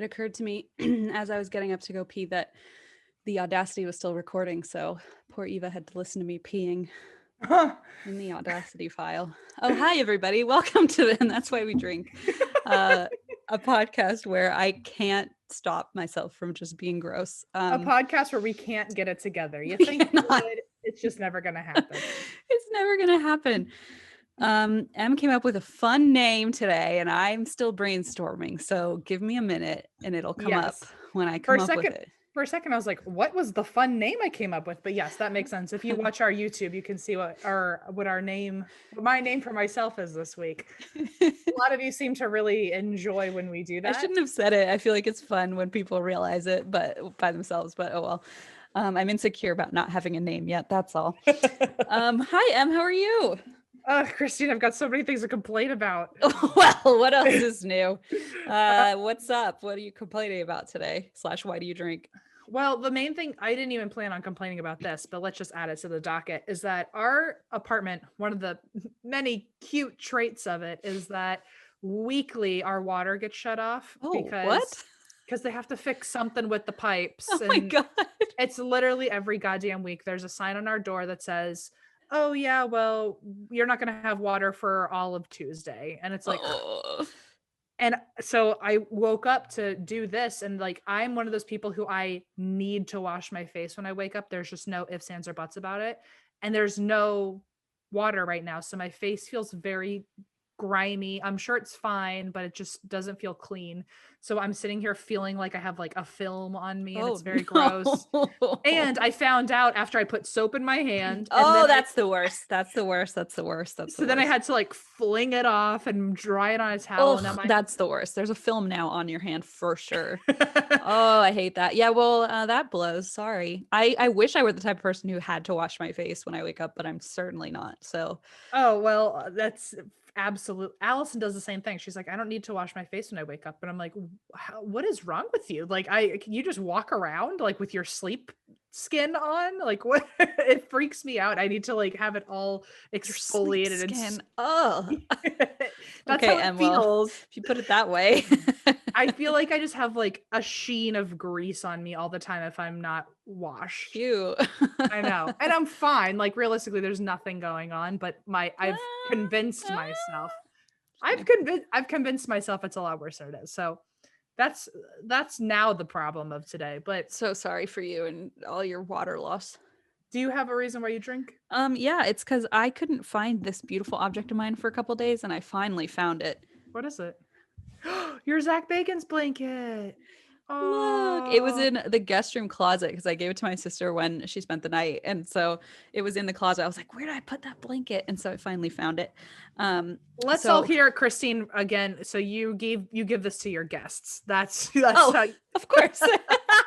it occurred to me as I was getting up to go pee that the Audacity was still recording. So poor Eva had to listen to me peeing in the Audacity file. Oh, hi, everybody. Welcome to the And That's Why We Drink, a podcast where I can't stop myself from just being gross. A podcast where we can't get it together. You think we would, it's just never going to happen. It's never going to happen. Em came up with a fun name today, and I'm still brainstorming. So give me a minute, and it'll come up when I come up with it. For a second, I was like, what was the fun name I came up with? But yes, that makes sense. If you watch our YouTube, you can see what my name for myself is this week. A lot of you seem to really enjoy when we do that. I shouldn't have said it. I feel like it's fun when people realize it, but by themselves, but oh well. I'm insecure about not having a name yet. That's all. Hi, Em. How are you? Christine, I've got so many things to complain about. Well, what else is new? What's up? What are you complaining about today? / why do you drink? Well, the main thing, I didn't even plan on complaining about this, but let's just add it to the docket, is that our apartment, one of the many cute traits of it is that weekly our water gets shut off. Because they have to fix something with the pipes. Oh my God. It's literally every goddamn week. There's a sign on our door that says, oh yeah, well, you're not going to have water for all of Tuesday. And it's like, and so I woke up to do this. And like, I'm one of those people who I need to wash my face when I wake up. There's just no ifs, ands, or buts about it. And there's no water right now. So my face feels very grimy. I'm sure it's fine, but it just doesn't feel clean. So I'm sitting here feeling like I have like a film on me, and it's very gross. And I found out after I put soap in my hand. That's the worst. Then I had to like fling it off and dry it on a towel. That's the worst. There's a film now on your hand for sure. Oh, I hate that. Yeah, well, that blows. Sorry. I wish I were the type of person who had to wash my face when I wake up, but I'm certainly not. So. Oh, well, that's absolute. Allison does the same thing. She's like, I don't need to wash my face when I wake up. But I'm like, what is wrong with you? Like, can you just walk around like with your sleep skin on? Like, what? It freaks me out. I need to like have it all exfoliated and that's okay, how it feels. If you put it that way. I feel like I just have like a sheen of grease on me all the time if I'm not washed. Cute. I know. And I'm fine. Like realistically, there's nothing going on, but I've convinced myself. I've convinced myself it's a lot worse than it is. So that's now the problem of today. But so sorry for you and all your water loss. Do you have a reason why you drink? Yeah, it's because I couldn't find this beautiful object of mine for a couple days, and I finally found it. What is it? Your Zach Bacon's blanket. Look, it was in the guest room closet because I gave it to my sister when she spent the night, and so it was in the closet. I was like, where did I put that blanket? And so I finally found it. Let's all hear Christine again. So you give this to your guests. That's how of course.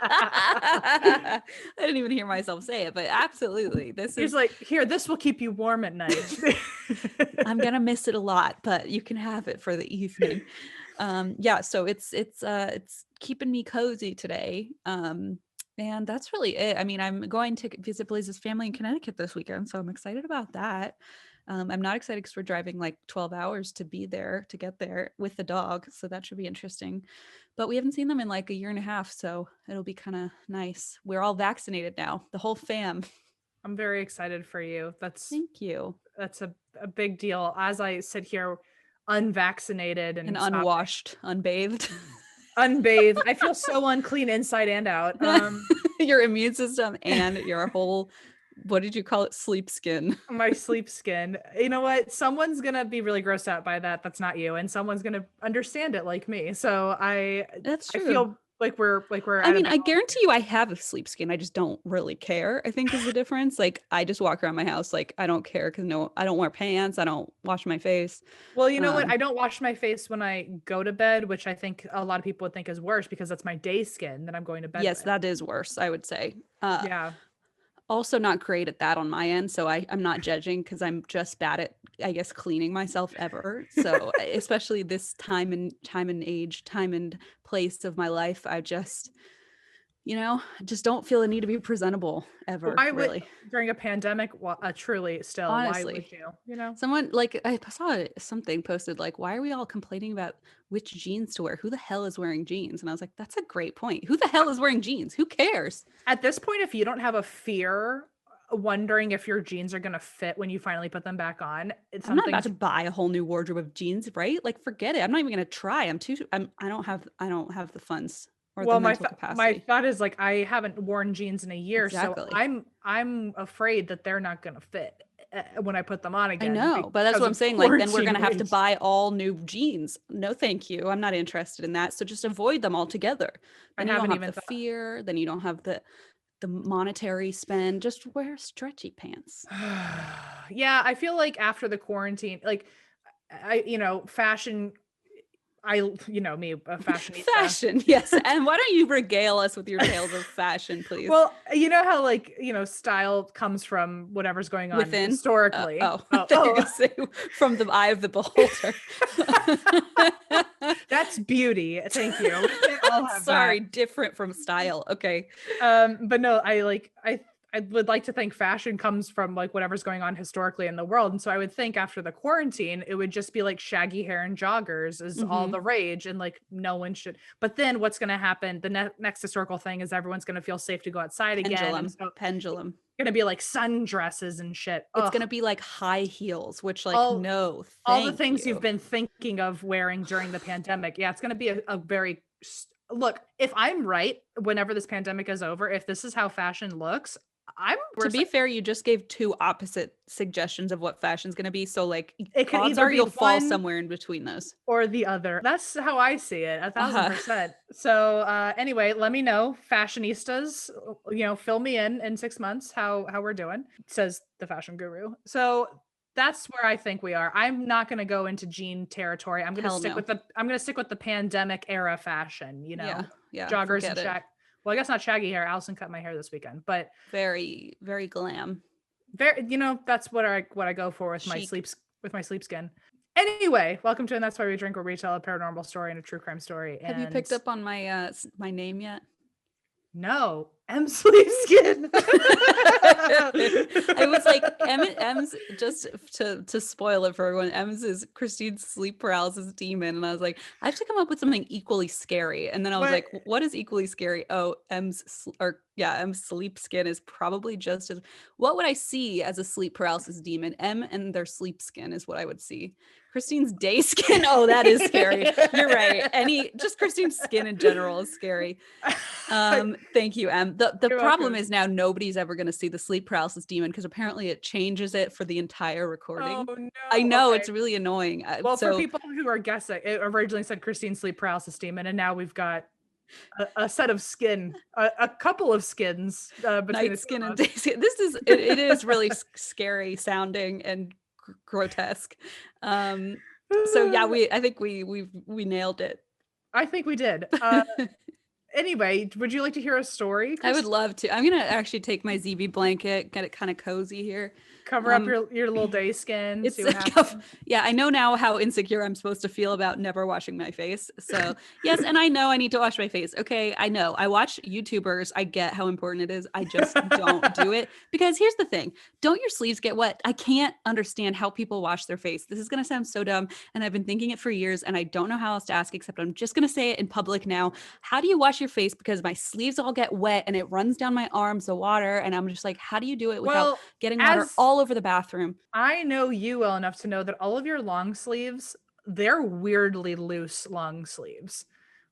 I didn't even hear myself say it, but absolutely. He's like, here, this will keep you warm at night. I'm gonna miss it a lot, but you can have it for the evening. So it's keeping me cozy today. And that's really it. I mean, I'm going to visit Blaze's family in Connecticut this weekend, so I'm excited about that. I'm not excited because we're driving like 12 hours to get there with the dog, so that should be interesting. But we haven't seen them in like a year and a half, so it'll be kind of nice. We're all vaccinated now, the whole fam. I'm very excited for you. Thank you. That's a big deal. As I sit here unvaccinated and unwashed, unbathed. I feel so unclean inside and out. Your immune system and your whole, what did you call it? Sleep skin. My sleep skin. You know what? Someone's going to be really grossed out by that. That's not you. And someone's going to understand it like me. So That's true. I feel like we're I mean, I guarantee you I have a sleep skin. I just don't really care, I think is the difference. Like I just walk around my house like I don't care because I don't wear pants. I don't wash my face. Well, you know what? I don't wash my face when I go to bed, which I think a lot of people would think is worse because that's my day skin that I'm going to bed Yes, with. That is worse, I would say. Yeah. Also not great at that on my end. So I'm not judging because I'm just bad at, I guess, cleaning myself ever. So especially this time and age, time and place of my life, I just just don't feel the need to be presentable ever, Why would really. during a pandemic? Truly, still, why would Honestly. you? You know, Someone like I saw something posted like, why are we all complaining about which jeans to wear? Who the hell is wearing jeans? And I was like, that's a great point. Who the hell is wearing jeans? Who cares? at this point, if you don't have a fear wondering if your jeans are gonna fit when you finally put them back on, it's I'm not about something's to buy a whole new wardrobe of jeans, right? Like forget it. I'm not even gonna try. I don't have the funds or the well, mental my capacity. thought is like I haven't worn jeans in a year, so Exactly. I'm afraid that they're not gonna fit when I put them on I again know, but that's because what I'm of saying. Like, then we're quarantine gonna have to weight. buy all new jeans. No, thank you. I'm not interested in that. So just avoid them altogether. I Then you don't haven't have even the thought. fear. Then you don't have the monetary spend. Just wear stretchy pants. Yeah, I feel like after the quarantine, like fashion. Me, a fashionista. Fashion, yes. And why don't you regale us with your tales of fashion, please? Well, you know how like, style comes from whatever's going on Within. historically. Oh, I Oh, thought you were gonna say from the eye of the beholder. that's beauty. Thank you. We can't all have that. Sorry, different from style. Okay. But no, I would like to think fashion comes from like whatever's going on historically in the world. And so I would think after the quarantine, it would just be like shaggy hair and joggers is all Mm-hmm. the rage. And like no one should. But then what's going to happen? The next historical thing is everyone's going to feel safe to go outside again. And Pendulum. so it's Pendulum. going to be like sundresses and shit. It's Ugh. gonna be like high heels, which like, All no, all the thank things you've you. been thinking of wearing during the pandemic. Yeah, it's going to be a very look, if I'm right, whenever this pandemic is over, if this is how fashion looks, I'm To worse. be fair, you just gave two opposite suggestions of what fashion's gonna be. So like It could odds either are be you'll fall one somewhere in between those. or the other. That's how I see it, Uh-huh. 1000%. So anyway, let me know, fashionistas, fill me in 6 months how we're doing, says the fashion guru. So that's where I think we are. I'm not going to go into jean territory. Hell no. I'm going to stick with the pandemic era fashion, Yeah, yeah, joggers and forget it. shag. Well, I guess not shaggy hair. Allison cut my hair this weekend, but Very, very glam. very, that's what I go for with my Chic. sleep skin. Anyway, welcome to And That's Why We Drink, where we tell a paranormal story and a true crime story. Have you And picked up on my name yet? no, M sleep skin. I was like, M's just to spoil it for everyone. M's is Christine's sleep paralysis demon, and I was like, I have to come up with something equally scary. And then I was What? like, what is equally scary? Oh, M's sleep skin is probably just as. What would I see as a sleep paralysis demon? M and their sleep skin is what I would see. Christine's day skin. Oh, that is scary. You're right. Just Christine's skin in general is scary. Thank you, Em. The You're problem welcome. is now nobody's ever going to see the sleep paralysis demon because apparently it changes it for the entire recording. Oh I no. know Okay. it's really annoying. Well, for So people who are guessing, it originally said Christine sleep paralysis demon, and now we've got a set of skin, a couple of skins between the night two skin of and us. day skin. It is really scary sounding and grotesque. So yeah, I think we nailed it. I think we did. Anyway, would you like to hear a story, I would Chris? love to. I'm gonna actually take my ZB blanket, get it kind of cozy here. Cover up your little day skin, It's see what happens. yeah, I know now how insecure I'm supposed to feel about never washing my face. So yes, and I know I need to wash my face. Okay, I know. I watch YouTubers. I get how important it is. I just don't do it because here's the thing: don't your sleeves get wet? I can't understand how people wash their face. This is gonna sound so dumb, and I've been thinking it for years, and I don't know how else to ask except I'm just gonna say it in public now. How do you wash your face? Because my sleeves all get wet and it runs down my arms, the water, and I'm just like, how do you do it without Well, getting water as all over the bathroom? I know you well enough to know that all of your long sleeves, they're weirdly loose long sleeves.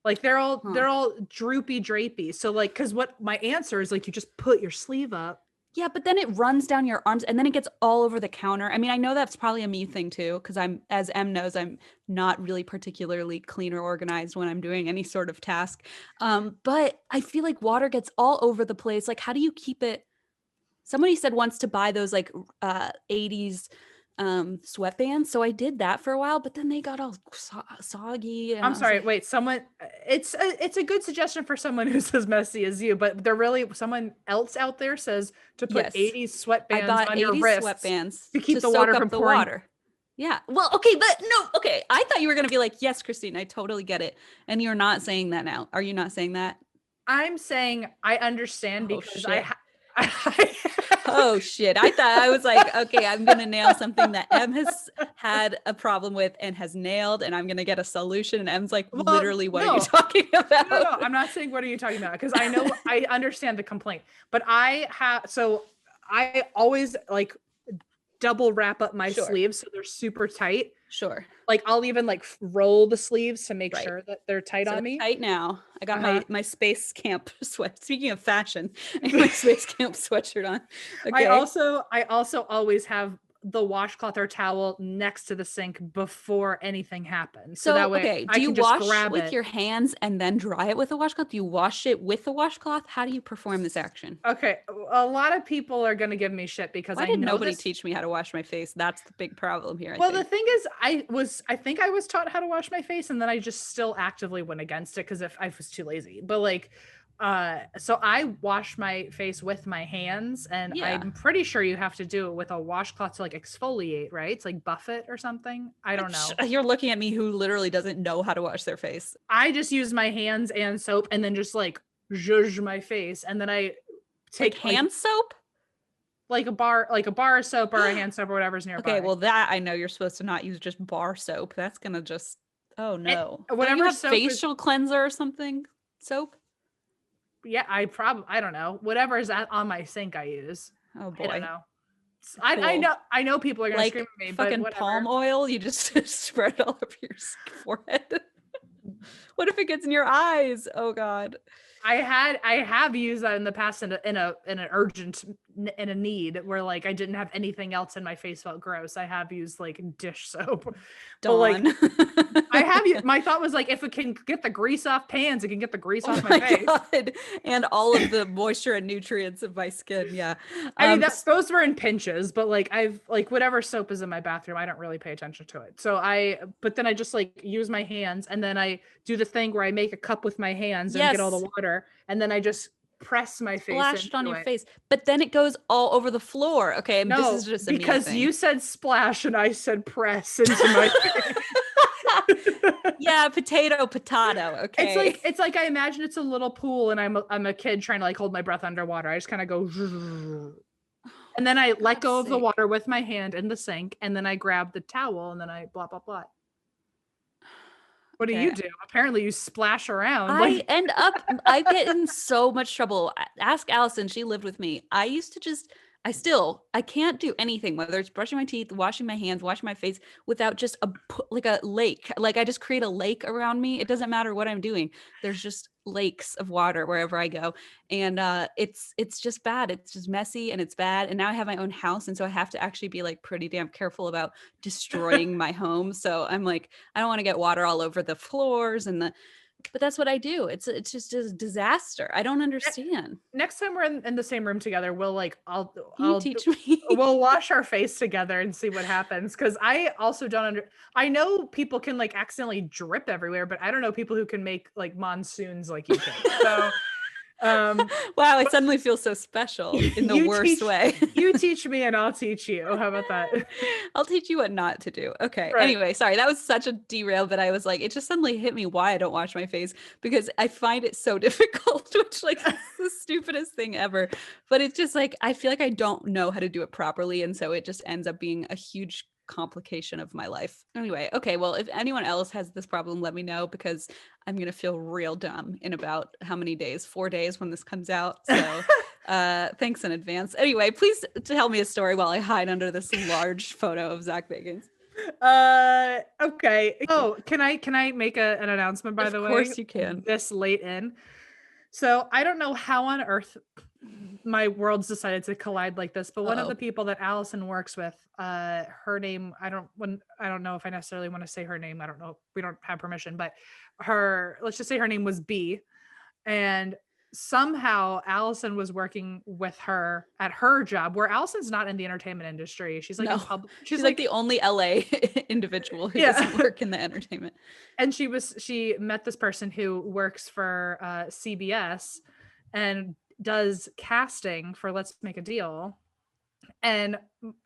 Like Huh. they're all droopy drapey. So like cuz what my answer is like you just put your sleeve up. Yeah, but then it runs down your arms and then it gets all over the counter. I mean, I know that's probably a me thing too, because as M knows, I'm not really particularly clean or organized when I'm doing any sort of task. But I feel like water gets all over the place. Like, how do you keep it? Somebody said once to buy those like 80s sweatbands. So I did that for a while, but then they got all soggy. And I'm I was sorry, like, wait, someone it's a good suggestion for someone who's as messy as you, but they're really someone else out there says to put yes, 80s I sweatbands bought on your 80s wrists sweatbands to to keep the soak water up from the pouring. water. Yeah. Well, okay, but no, okay. I thought you were going to be like, yes, Christine, I totally get it. And you're not saying that now. Are you not saying that? I'm saying I understand Oh because shit. I Oh shit. I thought I was like, okay, I'm gonna nail something that M has had a problem with and has nailed, and I'm gonna get a solution. And M's like, well, literally, what are you no. talking No, about? I'm not saying what are you talking about because I know I understand the complaint, but I always like double wrap up my Sure. sleeves so they're super tight. Sure. Like I'll even like roll the sleeves to make Right. sure that they're tight So on they're me. tight now. I got Uh-huh. my space camp sweat. Speaking of fashion, I have my space camp sweatshirt on. I Okay. also I also always have the washcloth or towel next to the sink before anything happens. So So, that way okay, I do you can just wash grab with it. your hands and then dry it with a washcloth? Do you wash it with a washcloth? How do you perform this action? Okay, a lot of people are going to give me shit because Why I did know nobody this. teach me how to wash my face? That's the big problem here, I Well, the think. thing is, I think I was taught how to wash my face, and then I just still actively went against it because if I was too lazy. But like, so I wash my face with my hands, and Yeah. I'm pretty sure you have to do it with a washcloth to like exfoliate, right? It's like buff it or something. I don't Which know. you're looking at me who literally doesn't know how to wash their face. I just use my hands and soap, and then just like zhuzh my face, and then I Like take hand soap? like a bar of soap or a hand soap or whatever's Okay, nearby. well that I know you're supposed to not use just bar soap. That's gonna just oh And no. Don't you whatever have soap is facial cleanser or something? Soap? yeah, I don't know. Whatever is on my sink I use. Oh I don't boy. know. Cool. I know people are gonna scream Like at me, but fucking palm whatever. oil, you just spread it all over your forehead. What if it gets in your eyes? Oh god. I have used that in the past in an urgent in a need where like I didn't have anything else and my face felt gross. I have used like dish soap. But like Dawn. my thought was like if it can get the grease off pans, it can get the grease Oh off my my face. god. And all of the moisture and nutrients of my skin. Yeah. I mean that S- those were in pinches, but like I've like whatever soap is in my bathroom, I don't really pay attention to it. So but then I just like use my hands and then I do the thing where I make a cup with my hands and get all yes. the water and then I just press my face Splashed on into your it. face. But then it goes all over the floor. Okay, this is No, just a me because thing. you said splash and I said press into my face. Yeah, potato, okay. It's like I imagine it's a little pool and I'm a kid trying to like hold my breath underwater. I just kind of go and then I let God's go of the sake. water with my hand in the sink, and then I grab the towel, and then I blah blah blah. What do Okay. you do? Apparently, you splash around I like end up I get in so much trouble. Ask Allison, she lived with me. I used to just I can't do anything, whether it's brushing my teeth, washing my hands, washing my face without just like a lake. Like I just create a lake around me. It doesn't matter what I'm doing. There's just lakes of water wherever I go. And it's just bad. It's just messy and it's bad. And now I have my own house and so I have to actually be like pretty damn careful about destroying my home. So I'm like I don't want to get water all over the floors and the but that's what I do. It's just a disaster. I don't understand. next time we're in the same room together, we'll like Can you teach me? we'll wash our face together and see what happens. Because I also don't I know people can like accidentally drip everywhere, but I don't know people who can make like monsoons like you can. So um Wow, I suddenly feel so special in the worst way. you teach me and I'll teach you. How about that? I'll teach you what not to do. Okay. Right. Anyway, sorry. That was such a derail, but I was like, it just suddenly hit me why I don't wash my face because I find it so difficult, which like is the stupidest thing ever. But it's just like I feel like I don't know how to do it properly. And so it just ends up being a huge complication of my life. Anyway, okay. Well, if anyone else has this problem, let me know because I'm gonna feel real dumb in about how many days? 4 days when this comes out. So thanks in advance. Anyway, please tell me a story while I hide under this large photo of Zach Bagans. Okay. Oh, can I make an announcement by Of the way? course you can. This late in. So I don't know how on earth my worlds decided to collide like this, but one of the Oh, people that Allison works with, her name, I don't know if I necessarily want to say her name. I don't know. We don't have permission, but let's just say her name was B. And somehow Allison was working with her at her job where Allison's not in the entertainment industry. She's like in no. public. She's She's like like, the only LA individual who yeah. doesn't work in the entertainment. And she met this person who works for CBS and does casting for Let's Make a Deal. And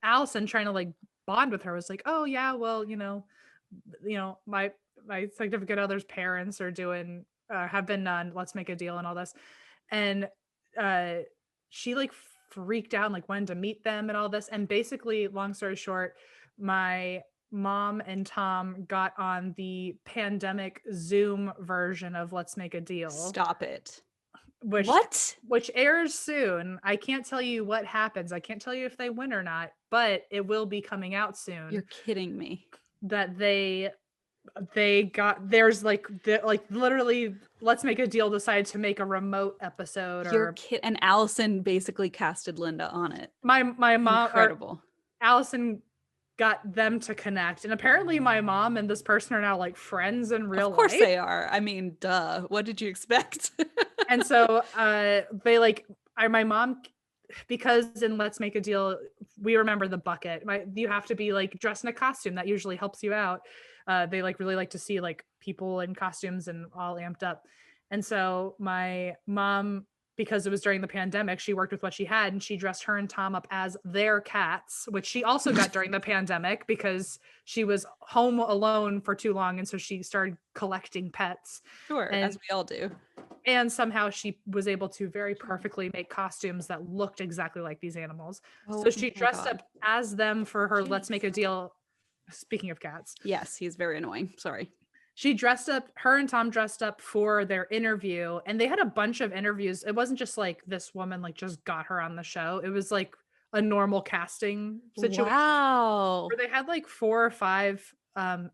Allison trying to like bond with her was like, oh yeah, well, my significant other's parents are doing have been on Let's Make a Deal and all this. And uh she like freaked out and like wanted to meet them and all this. And basically, long story short, my mom and Tom got on the pandemic Zoom version of Let's Make a Deal, Stop it. which What? which airs soon. I can't tell you what happens. I can't tell you if they win or not, but it will be coming out soon. You're kidding me. That they got there's like the like literally Let's Make a Deal decided to make a remote episode. You're Or and Allison basically casted Linda on it. my mom or Incredible. Allison got them to connect, and apparently my mom and this person are now like friends in real life. Of course they are. I mean, duh. What did you expect? And so they like my mom, because in Let's Make a Deal we remember the bucket. You have to be like dressed in a costume. That usually helps you out. They like really like to see like people in costumes and all amped up. And so my mom, because it was during the pandemic, she worked with what she had, and she dressed her and Tom up as their cats, which she also got during the pandemic because she was home alone for too long. And so she started collecting pets. Sure, And as we all do. and somehow she was able to very perfectly make costumes that looked exactly like these animals. Oh So she my dressed God. up as them for her Let's Make a Deal. Speaking of cats. Yes, he's very annoying. Sorry. Her and Tom dressed up for their interview, and they had a bunch of interviews. It wasn't just like this woman like just got her on the show. It was like a normal casting situation. Wow. Where they had like 4 or 5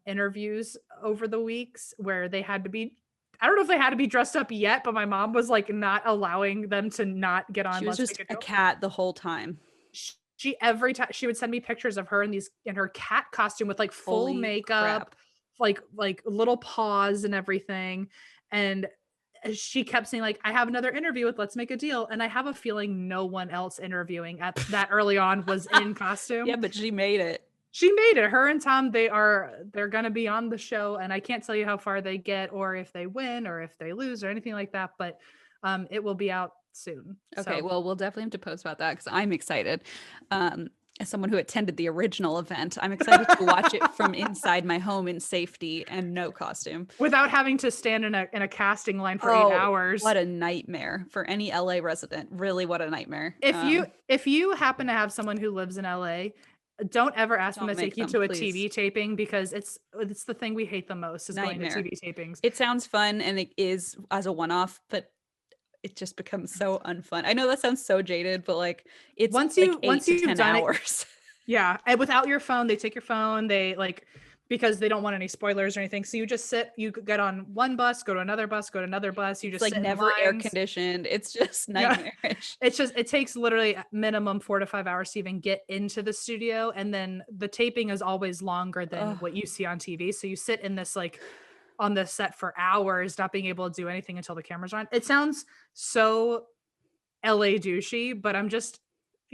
interviews over the weeks where they had to be, I don't know if they had to be dressed up yet, but my mom was like not allowing them to not get on. She was just a cat the whole time. She every time she would send me pictures of her in her cat costume with like full Holy makeup, crap. like little paws and everything. And she kept saying like, I have another interview with Let's Make a Deal. And I have a feeling no one else interviewing at that early on was in costume. Yeah, but she made it. She made it. Her and Tom, they're going to be on the show, and I can't tell you how far they get or if they win or if they lose or anything like that, but it will be out soon. Okay, So. well, we'll definitely have to post about that because I'm excited. As someone who attended the original event, I'm excited to watch it from inside my home in safety and no costume. Without having to stand in a casting line for 8 hours. What a nightmare for any LA resident. Really, what a nightmare. If you happen to have someone who lives in LA, don't ever ask them to take you to a please. TV taping, because it's the thing we hate the most is Nightmare. going to TV tapings. It sounds fun and it is as a one-off, but it just becomes so unfun. I know that sounds so jaded, but like it's once you've 10 hours. Yeah. And without your phone, they take your phone. They like, because they don't want any spoilers or anything. So you just sit, you get on one bus, go to another bus, go to another bus. You just like never air conditioned. It's just nightmarish. Yeah. It takes literally minimum 4 to 5 hours to even get into the studio. And then the taping is always longer than what you see on TV. So you sit in this like on the set for hours, not being able to do anything until the cameras are on. It sounds so LA douchey, but I'm just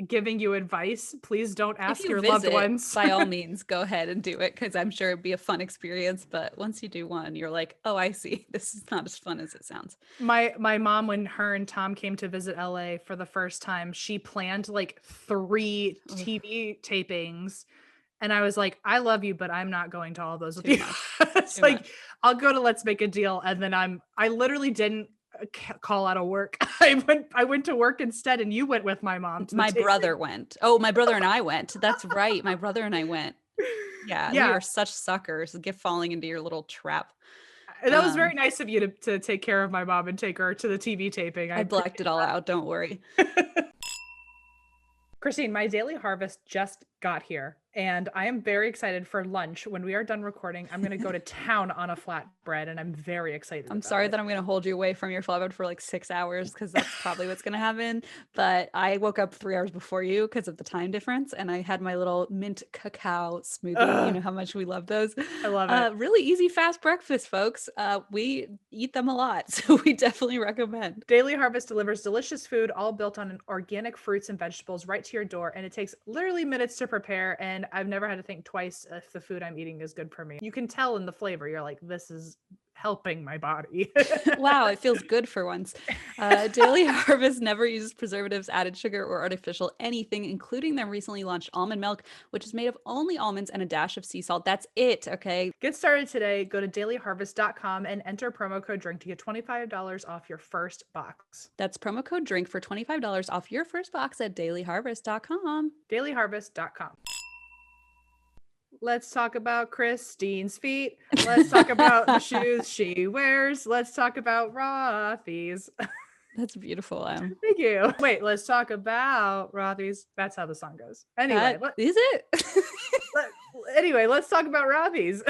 giving you advice. Please don't ask your loved ones. By all means, go ahead and do it, because I'm sure it'd be a fun experience. But once you do one, you're like, oh, I see. This is not as fun as it sounds. My mom, when her and Tom came to visit LA for the first time, she planned like 3 TV tapings. And I was like, I love you, but I'm not going to all those with you. It's like, I'll go to Let's Make a Deal. And then I literally didn't call out of work. I went to work instead, and you went with my mom. My brother went. Oh, my brother and I went. That's right. My brother and I went. Yeah. We are such suckers. Get falling into your little trap. That was very nice of you to take care of my mom and take her to the TV taping. I blacked it all out. Don't worry. Christine, my daily harvest just got here, and I am very excited for lunch. When we are done recording, I'm going to go to town on a flatbread, and I'm very excited. I'm sorry that I'm going to hold you away from your flatbread for like 6 hours, because that's probably what's going to happen. But I woke up 3 hours before you because of the time difference, and I had my little mint cacao smoothie. You know how much we love those. I love it. Really easy, fast breakfast, folks. We eat them a lot, so we definitely recommend. Daily Harvest delivers delicious food, all built on organic fruits and vegetables right to your door, and it takes literally minutes to prepare, and I've never had to think twice if the food I'm eating is good for me. You can tell in the flavor. You're like, this is helping my body. Wow, it feels good for once. Daily Harvest never uses preservatives, added sugar, or artificial anything, including their recently launched almond milk, which is made of only almonds and a dash of sea salt. That's it, okay? Get started today. Go to dailyharvest.com and enter promo code DRINK to get $25 off your first box. That's promo code DRINK for $25 off your first box at dailyharvest.com. Dailyharvest.com. Let's talk about Christine's feet. Let's talk about the shoes she wears. Let's talk about Rothy's. That's beautiful, Em. Thank you. Wait, let's talk about Rothy's. That's how the song goes. Anyway, Is it? anyway, let's talk about Rothy's.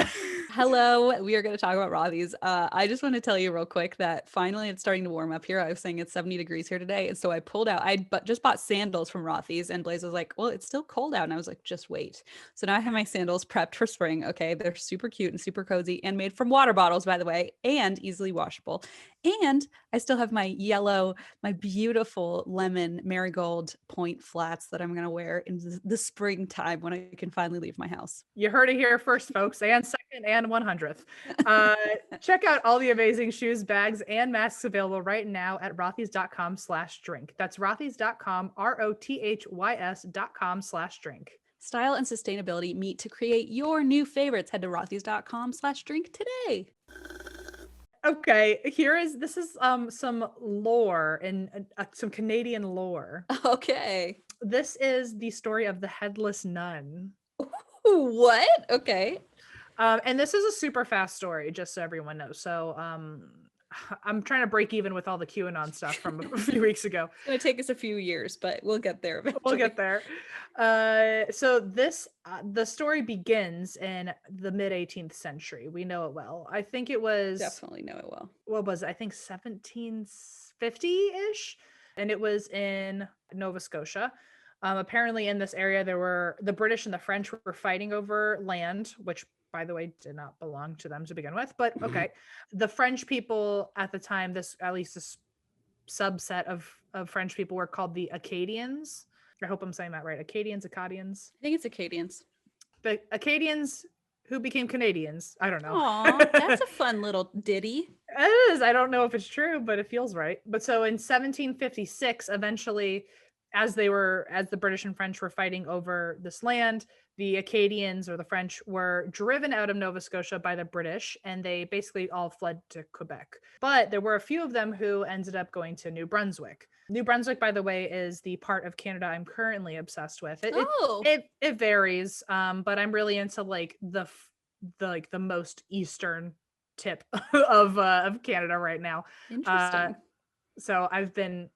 Hello, we are going to talk about Rothy's. I just want to tell you real quick that finally it's starting to warm up here. I was saying it's 70 degrees here today. And so I pulled out, just bought sandals from Rothy's, and Blaze was like, well, it's still cold out. And I was like, just wait. So now I have my sandals prepped for spring. Okay. They're super cute and super cozy and made from water bottles, by the way, and easily washable. And I still have my beautiful lemon marigold point flats that I'm going to wear in the springtime when I can finally leave my house. You heard it here first, folks, and second and 100th. Check out all the amazing shoes, bags, and masks available right now at rothys.com/drink. That's rothys.com, rothys.com/drink. Style and sustainability meet to create your new favorites. Head to rothys.com/drink today. Okay, this is some lore and some Canadian lore. Okay. This is the story of the Headless Nun. What? Okay. And this is a super fast story, just so everyone knows. So I'm trying to break even with all the QAnon stuff from a few weeks ago. It's going to take us a few years, but we'll get there eventually. We'll get there. So the story begins in the mid 18th century. We know it well. I think it was definitely know it well. What was it? I think 1750-ish, and it was in Nova Scotia. Apparently, in this area, the British and the French were fighting over land, which, by the way, did not belong to them to begin with. But okay, the French people at the time, this subset of French people were called the Acadians. I hope I'm saying that right. Acadians. I think it's Acadians. The Acadians who became Canadians. I don't know. Aw, that's a fun little ditty. It is. I don't know if it's true, but it feels right. But so in 1756, eventually, as the British and French were fighting over this land, the Acadians, or the French, were driven out of Nova Scotia by the British, and they basically all fled to Quebec. But there were a few of them who ended up going to New Brunswick. New Brunswick, by the way, is the part of Canada I'm currently obsessed with. It varies, but I'm really into the most eastern tip of Canada right now. Interesting. So I've been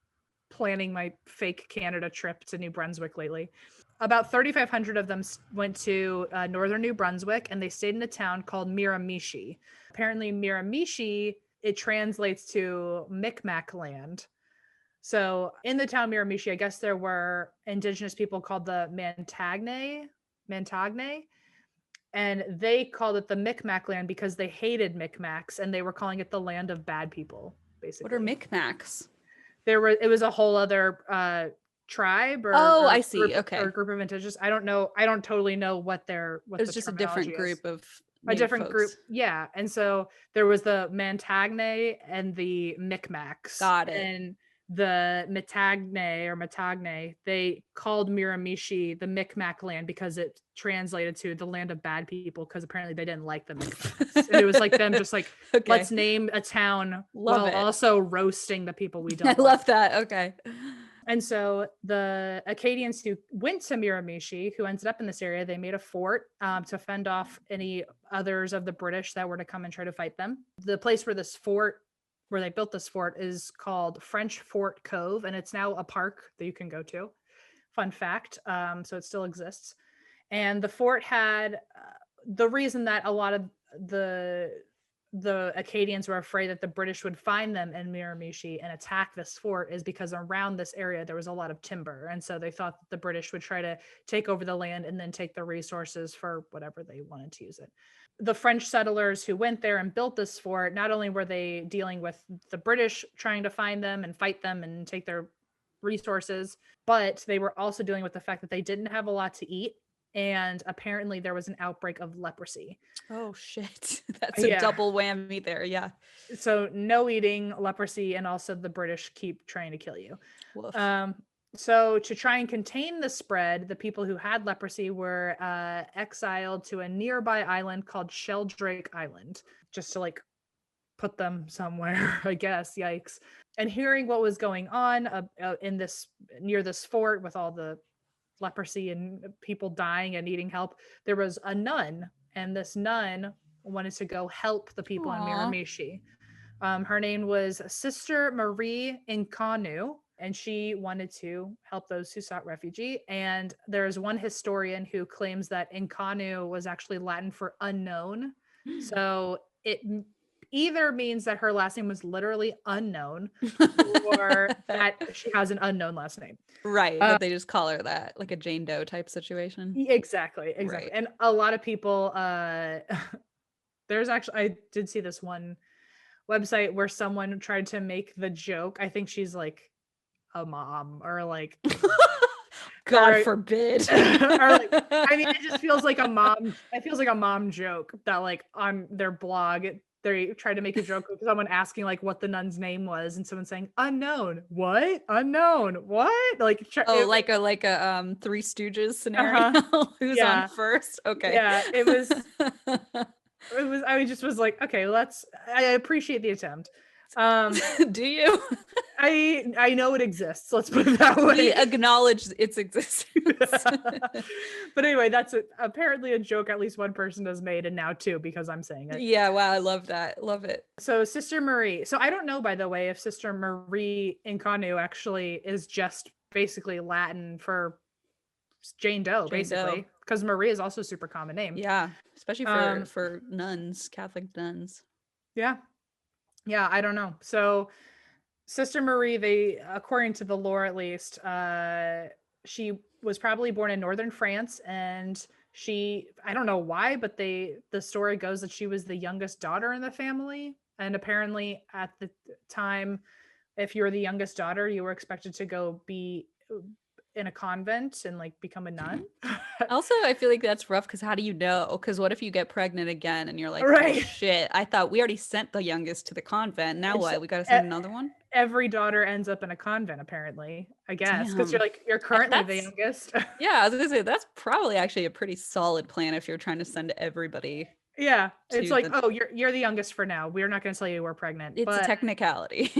planning my fake Canada trip to New Brunswick lately. About 3,500 of them went to northern New Brunswick, and they stayed in a town called Miramichi. Apparently, Miramichi, it translates to Micmac land. So in the town Miramichi, I guess there were indigenous people called the Montagnais, and they called it the Micmac land because they hated Micmacs, and they were calling it the land of bad people, basically. What are Micmacs? It was a whole other tribe I see. Group, or group of indigenous. I don't know. I don't totally know what it was just a different group of group. Yeah. And so there was the Montagnais and the Micmacs. Got it. And the Montagnais, they called Miramichi the Micmac land because it translated to the land of bad people, because apparently they didn't like the Micmacs. And it was like them just like, okay, let's name a town also roasting the people we don't I love that. Okay. And so the Acadians who went to Miramichi, who ended up in this area, they made a fort to fend off any others of the British that were to come and try to fight them. The place where they built this fort is called French Fort Cove, and it's now a park that you can go to. Fun fact. So it still exists. And the fort had the reason that a lot of the Acadians were afraid that the British would find them in Miramichi and attack this fort is because around this area there was a lot of timber, and so they thought that the British would try to take over the land and then take the resources for whatever they wanted to use it. The French settlers who went there and built this fort, not only were they dealing with the British trying to find them and fight them and take their resources, but they were also dealing with the fact that they didn't have a lot to eat. and apparently there was an outbreak of leprosy. Oh shit. That's a Yeah. double whammy there. Yeah. So no eating, leprosy, and also the British keep trying to kill you. Woof. Um, so to try and contain the spread, the people who had leprosy were exiled to a nearby island called Sheldrake Island, just to like put them somewhere, I guess. Yikes. And hearing what was going on in this near this fort with all the leprosy and people dying and needing help, there was a nun, and this nun wanted to go help the people in Aw. Miramichi. Her name was Sister Marie Incanu, and she wanted to help those who sought refuge. And there is one historian who claims that Incanu was actually Latin for unknown. So it either means that her last name was literally unknown or that she has an unknown last name. Right, that they just call her that, like a Jane Doe type situation. Exactly. Right. And a lot of people there's actually, I did see this one website where someone tried to make the joke. I think she's like a mom or like God or, forbid. or like, I mean, it just feels like a mom. It feels like a mom joke that like on their blog they tried to make a joke with someone asking like what the nun's name was, and someone saying unknown. What? Unknown. What? Like like a Three Stooges scenario. Who's on first? Okay. Yeah, it was. I just was like, okay, I appreciate the attempt. Do you? I know it exists. Let's put it that way. We acknowledge its existence. But anyway, that's apparently a joke at least one person has made, and now two because I'm saying it. Yeah, wow, I love that. Love it. So Sister Marie. So I don't know, by the way, if Sister Marie Incanu actually is just basically Latin for Jane Doe, basically, because Marie is also a super common name. Yeah, especially for nuns, Catholic nuns. Yeah, I don't know. So Sister Marie, they, according to the lore at least, she was probably born in northern France, and she, I don't know why, but the story goes that she was the youngest daughter in the family, and apparently at the time, if you were the youngest daughter, you were expected to go be in a convent and like become a nun. Also, I feel like that's rough because how do you know? Because what if you get pregnant again and you're like, right. Oh shit, I thought we already sent the youngest to the convent. Now what? We got to send another one? Every daughter ends up in a convent, apparently, I guess, because you're currently the youngest. Yeah, I was gonna say that's probably actually a pretty solid plan if you're trying to send everybody. Yeah, it's like, oh, you're the youngest for now. We're not going to tell you we're pregnant. It's a technicality.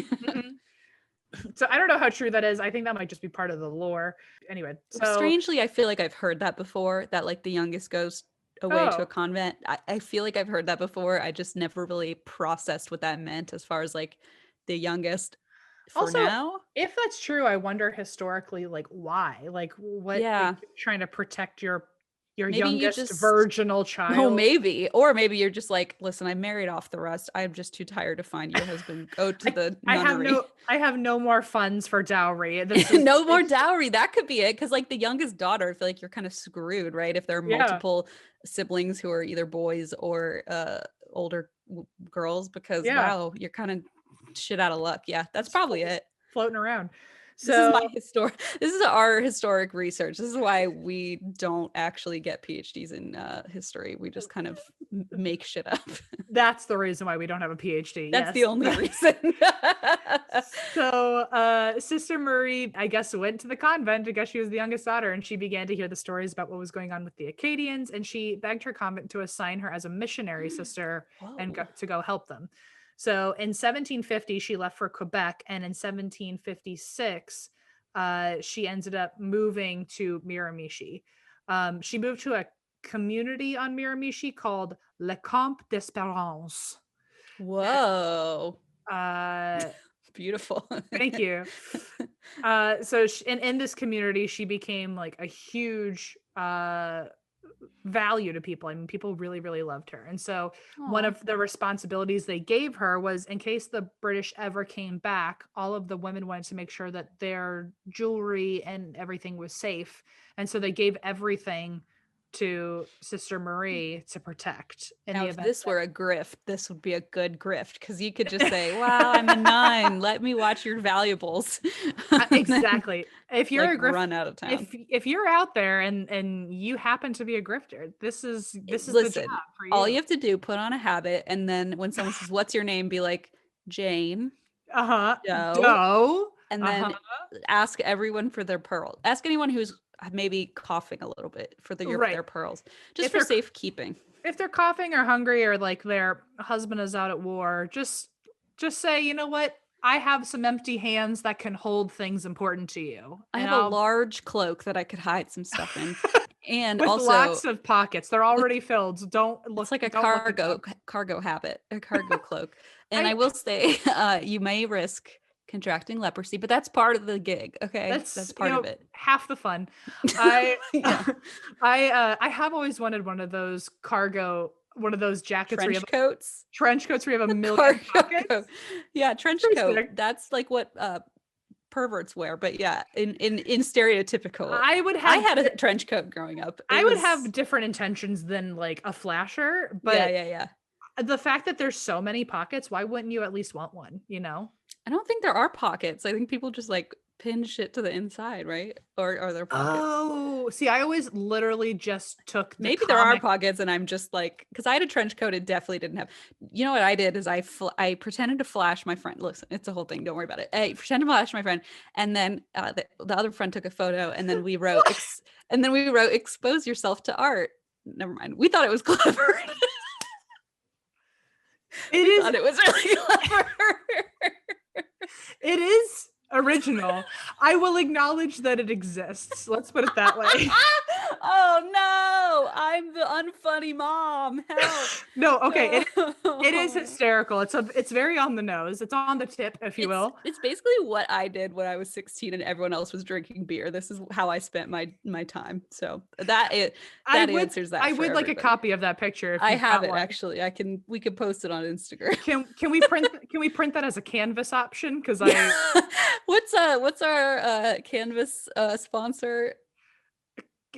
So I don't know how true that is. I think that might just be part of the lore. Anyway, so strangely, I feel like I've heard that before, that like the youngest goes away to a convent. I feel like I've heard that before. I just never really processed what that meant as far as like the youngest for also, now. If that's true, I wonder historically, like why? Like what, like, trying to protect your maybe youngest virginal child. Oh, maybe. Or maybe you're just like, listen, I married off the rest. I'm just too tired to find your husband. Go to the nunnery. I have no more funds for dowry. No more dowry. That could be it. Because like the youngest daughter, I feel like you're kind of screwed, right? If there are multiple siblings who are either boys or older girls, because wow, you're kind of shit out of luck. Yeah, that's probably it. Floating around. So this is our historic research. This is why we don't actually get PhDs in history. We just kind of make shit up. That's the reason why we don't have a PhD. That's the only reason. So Sister Marie, I guess, went to the convent. I guess she was the youngest daughter, and she began to hear the stories about what was going on with the Acadians, and she begged her convent to assign her as a missionary sister and to go help them. So in 1750, she left for Quebec, and in 1756, she ended up moving to Miramichi. She moved to a community on Miramichi called Le Camp d'Espérance. Whoa. Beautiful. Thank you. So in this community, she became like a huge value to people. I mean, people really, really loved her. And so one of the responsibilities they gave her was, in case the British ever came back, all of the women wanted to make sure that their jewelry and everything was safe. And so they gave everything to Sister Marie to protect in Now, the if event this that were a grift, this would be a good grift because you could just say, "Wow, I'm a nun. Let me watch your valuables." And then, exactly. If you're like, a grift run out of town. if you're out there and you happen to be a grifter, this is the job Listen, for all you you. have to do, put on a habit, and then when someone says, "What's your name?" be like, "Jane Uh-huh. Doe," Dough. and Uh-huh. then ask everyone for their pearl. Ask anyone who's maybe coughing a little bit for Right. their pearls, just If for they're safekeeping. if they're coughing or hungry or like their husband is out at war, just say, "You know what? I have some empty hands that can hold things important to you." I And have a I'll large cloak that I could hide some stuff in, and with also lots of pockets. They're with already filled. it's like a Don't look at them. cargo habit, a cargo cloak. And I I will say, you may risk contracting leprosy, but that's part of the gig, okay? That's, That's part of it. half the fun. I Yeah. I have always wanted one of those jackets where you have Trench coats, trench coats where you have a million cargo coat. pockets. Yeah, trench Pretty coat. sick. That's like what perverts wear, but yeah, in stereotypical. I would I have had a trench coat growing up. It I would have was different intentions than like a flasher, yeah, but yeah, yeah. the fact that there's so many pockets, why wouldn't you at least want one, you know? I don't think there are pockets. I think people just like pin shit to the inside, right? Or are there pockets? Oh, see, I always literally just took the Maybe there are comic. pockets, and I'm just like, because I had a trench coat, it definitely didn't have. You know what I did is I pretended to flash my friend. Listen, it's a whole thing. Don't worry about it. I pretended to flash my friend, and then the other friend took a photo, and then we wrote, expose yourself to art. Never mind. We thought it was clever. It We is thought it was really clever. it is original. I will acknowledge that it exists. Let's put it that way. Oh no, I'm the unfunny mom. Help. No, okay, it is No. hysterical. It's very on the nose. It's on the tip, if you will. It's basically what I did when I was 16 and everyone else was drinking beer. This is how I spent my time. So that answers that I for would like a everybody. copy of that picture if I you've have got it one. actually. We could post it on Instagram. Can we print that as a canvas option? Because I What's our canvas sponsor?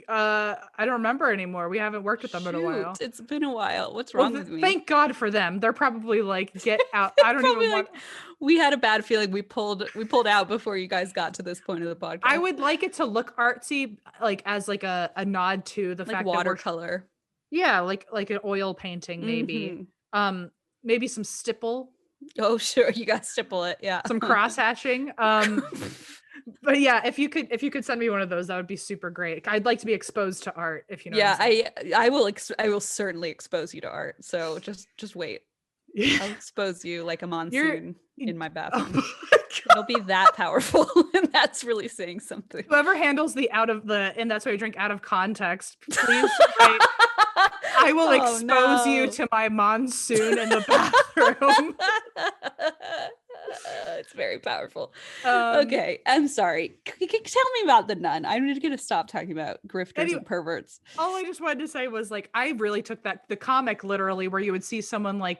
I don't remember anymore. We haven't worked with them in a Shoot, while. it's been a while. What's Well, wrong with me? thank God for them. They're probably like, get out. I don't Probably even want. like we had a bad feeling we pulled out before you guys got to this point of the podcast. I would like it to look artsy, like as like a nod to the like fact that we're watercolor. yeah, like an oil painting maybe. Mhm. Maybe some stipple, Oh, sure, you guys stipple it. Yeah. some cross hatching. But yeah, if you could send me one of those, that would be super great. I'd like to be exposed to art, if you know Yeah, what I'm saying. I will certainly expose you to art. So just wait. I'll expose you like a monsoon in my Oh bathroom. my It'll be that powerful, and that's really saying something. Whoever handles the and that's why you drink out of context, please I will Oh, expose you no. to my monsoon in the bathroom. It's very powerful. Um, Okay, I'm sorry. Tell me about the nun. I'm just gonna stop talking about grifters Anyway, and perverts. all I just wanted to say was like I really took the comic literally, where you would see someone like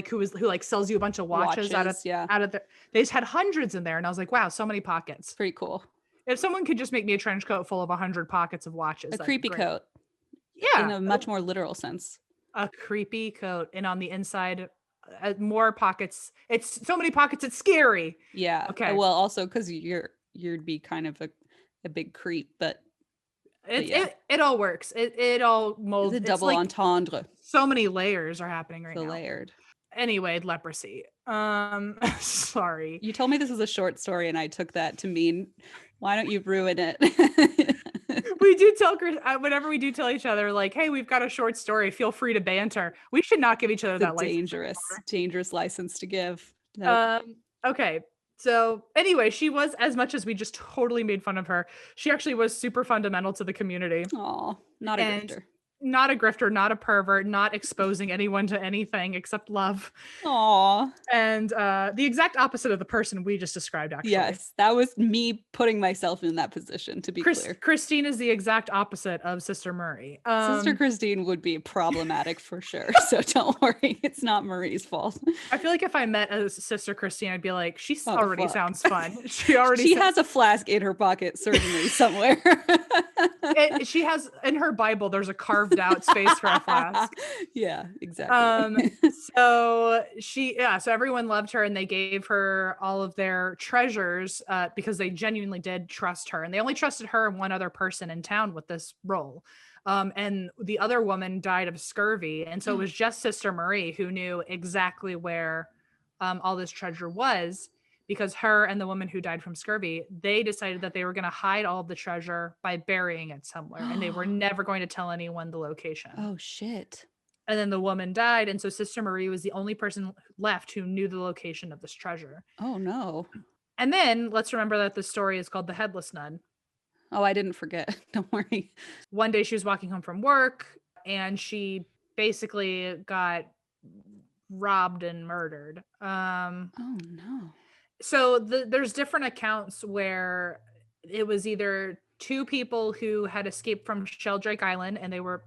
who like sells you a bunch of watches Yeah, out of they just had hundreds in there, and I was like, wow, so many pockets. pretty cool. If someone could just make me a trench coat full of 100 pockets of watches, A that'd be creepy great. coat in Yeah, a much more literal sense. a creepy coat, and on the inside, more pockets. It's so many pockets. It's scary. Yeah. Okay. Well, also because you'd be kind of a big creep, but yeah. It all works. It all molds. The double like entendre. so many layers are happening right The now. layered. Anyway, leprosy. Sorry. You told me this was a short story, and I took that to mean, why don't you ruin it? We do tell whenever we do tell each other, like, hey, we've got a short story. Feel free to banter. We should not give each other that license. dangerous license to give. Nope. Okay. So anyway, she was, as much as we just totally made fun of her, she actually was super fundamental to the community. Aw, not a grifter. Not a grifter, not a pervert, not exposing anyone to anything except love. Aw. And the exact opposite of the person we just described, actually. Yes, that was me putting myself in that position, to be clear. Christine is the exact opposite of Sister Murray. Sister Christine would be problematic for sure, so don't worry. It's not Marie's fault. I feel like if I met a Sister Christine, I'd be like, she fuck. sounds fun. She Has a flask in her pocket, certainly, somewhere. She has in her Bible, there's a carved out space for a flask. Yeah, exactly. So everyone loved her and they gave her all of their treasures because they genuinely did trust her. And they only trusted her and one other person in town with this role. And the other woman died of scurvy. And so it was just Sister Marie who knew exactly where all this treasure was, because her and the woman who died from scurvy, they decided that they were going to hide all of the treasure by burying it somewhere. And they were never going to tell anyone the location. Oh, shit. And then the woman died. And so Sister Marie was the only person left who knew the location of this treasure. Oh, no. And then let's remember that the story is called the Headless Nun. Oh, I didn't forget. Don't worry. One day she was walking home from work and she basically got robbed and murdered. Oh, no. So there's different accounts where it was either two people who had escaped from Sheldrake Island and they were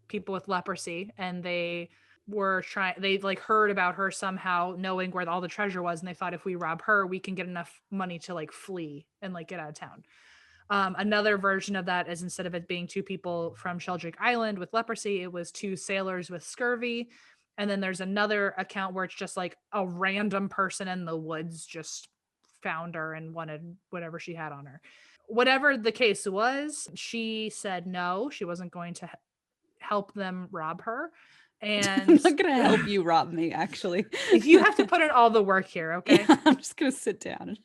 people with leprosy and they like heard about her somehow knowing where all the treasure was and they thought if we rob her we can get enough money to like flee and like get out of town. Another version of that is instead of it being two people from Sheldrake Island with leprosy, it was two sailors with scurvy. And then there's another account where it's just like a random person in the woods just found her and wanted whatever she had on her. Whatever the case was, she said no, she wasn't going to help them rob her. And I'm not going to help you rob me, actually. You have to put in all the work here, okay? Yeah, I'm just going to sit down.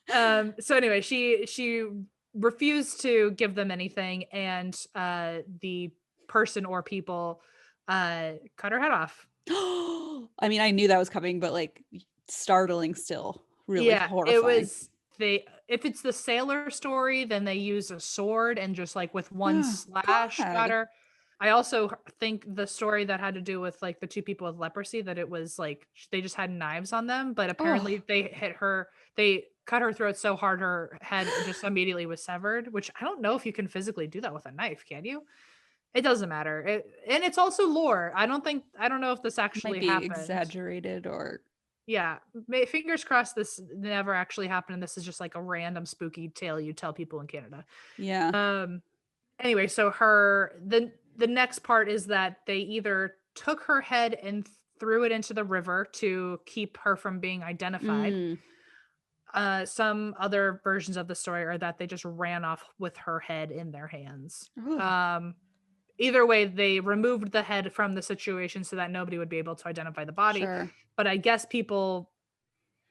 So anyway, she refused to give them anything, and the person or people cut her head off. I mean, I knew that was coming, but like startling still. Really horrifying. It was if it's the sailor story, then they use a sword and just like with one slash got her. I also think the story that had to do with like the two people with leprosy, that it was like they just had knives on them, but apparently they cut her throat so hard her head just immediately was severed, which I don't know if you can physically do that with a knife, can you? It doesn't matter. And it's also lore. I don't know if this actually happened. Exaggerated or yeah, fingers crossed this never actually happened and this is just like a random spooky tale you tell people in Canada. Yeah. Anyway, so the next part is that they either took her head and threw it into the river to keep her from being identified. Some other versions of the story are that they just ran off with her head in their hands. Either way, they removed the head from the situation so that nobody would be able to identify the body. Sure. But I guess people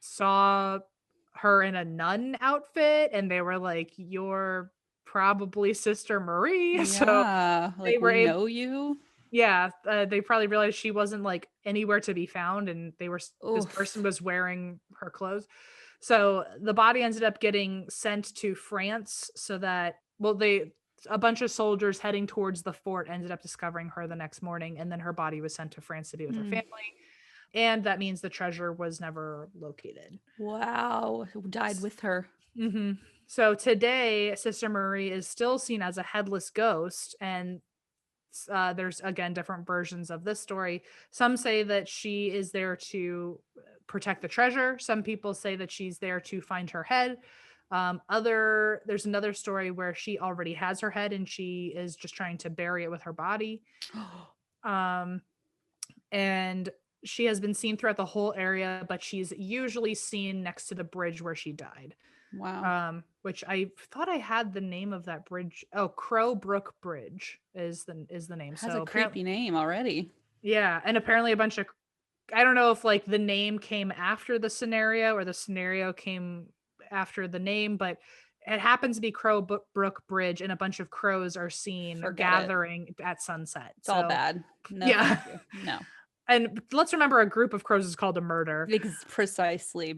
saw her in a nun outfit and they were like, you're probably Sister Marie. Yeah, so like we know you. Yeah, they probably realized she wasn't like anywhere to be found and this person was wearing her clothes. So the body ended up getting sent to France so that a bunch of soldiers heading towards the fort ended up discovering her the next morning, and then her body was sent to France to be with her family. And that means the treasure was never located. Wow. Who died with her? Mm-hmm. So today, Sister Marie is still seen as a headless ghost, and there's again different versions of this story. Some say that she is there to protect the treasure. Some people say that she's there to find her head. There's another story where she already has her head and she is just trying to bury it with her body. And she has been seen throughout the whole area, but she's usually seen next to the bridge where she died. Wow. Which I thought I had the name of that bridge. Oh, Crow Brook Bridge is the name. It has a creepy name already. Yeah, and apparently a bunch of, I don't know if like the name came after the scenario or the scenario came after the name, but it happens to be Crow Brook Bridge, and a bunch of crows are seen gathering at sunset. It's all bad. No, yeah, no. And let's remember, a group of crows is called a murder. Precisely.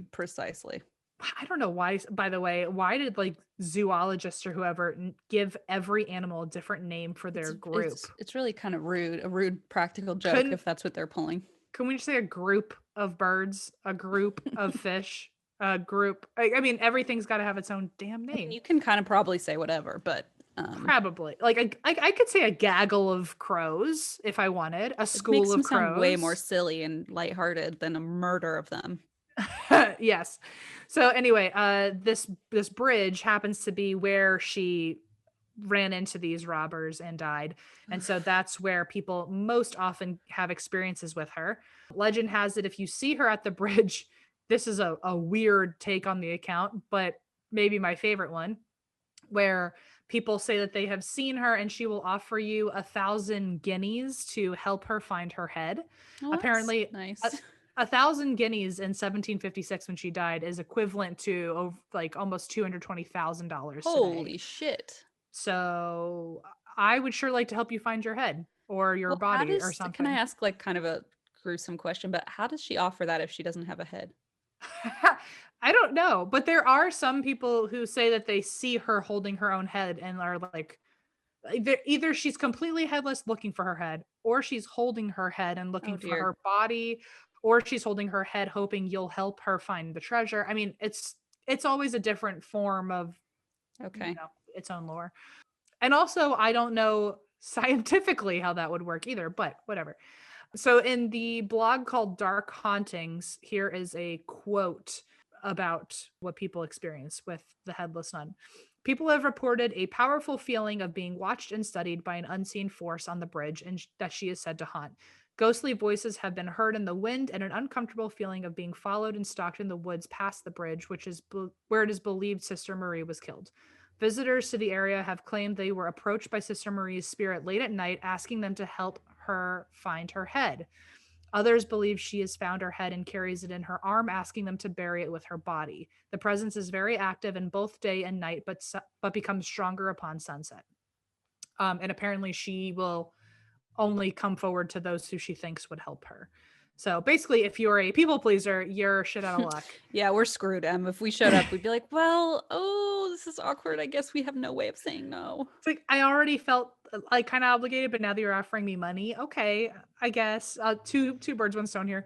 I don't know why. By the way, why did like zoologists or whoever give every animal a different name for their group? It's really kind of rude. A rude practical joke if that's what they're pulling. Can we just say a group of birds, a group of fish? A group. I mean, everything's got to have its own damn name. I mean, you can kind of probably say whatever, but probably like I could say a gaggle of crows if I wanted. A school of crows. Sound way more silly and lighthearted than a murder of them. Yes. So anyway, this bridge happens to be where she ran into these robbers and died. And so that's where people most often have experiences with her. Legend has it if you see her at the bridge, this is a weird take on the account, but maybe my favorite one, where people say that they have seen her and she will offer you 1,000 guineas to help her find her head. Oh, that's Apparently, nice. 1,000 guineas in 1756 when she died is equivalent to like almost $220,000 today. Holy shit. So I would sure like to help you find your head or your Well, how body or can I something. ask like kind of a gruesome question, but how does she offer that if she doesn't have a head? I don't know, but there are some people who say that they see her holding her own head and are like, either she's completely headless looking for her head, or she's holding her head and Oh looking for dear. her body, or she's holding her head hoping you'll help her find the treasure. I mean, it's always a different form of, Okay. its own lore. And also, I don't know scientifically how that would work either, but whatever. So in the blog called Dark Hauntings, here is a quote about what people experience with the Headless Nun. People have reported a powerful feeling of being watched and studied by an unseen force on the bridge and that she is said to haunt. Ghostly voices have been heard in the wind and an uncomfortable feeling of being followed and stalked in the woods past the bridge, which is where it is believed Sister Marie was killed. Visitors to the area have claimed they were approached by Sister Marie's spirit late at night, asking them to help her find her head. Others believe she has found her head and carries it in her arm, asking them to bury it with her body. The presence is very active in both day and night, but becomes stronger upon sunset. And apparently, she will only come forward to those who she thinks would help her. So basically, if you're a people pleaser, you're shit out of luck. Yeah, we're screwed, Em. If we showed up, we'd be like, well, oh, this is awkward. I guess we have no way of saying no. It's like I already felt like kind of obligated, but now that you're offering me money, okay, I guess two birds, one stone here.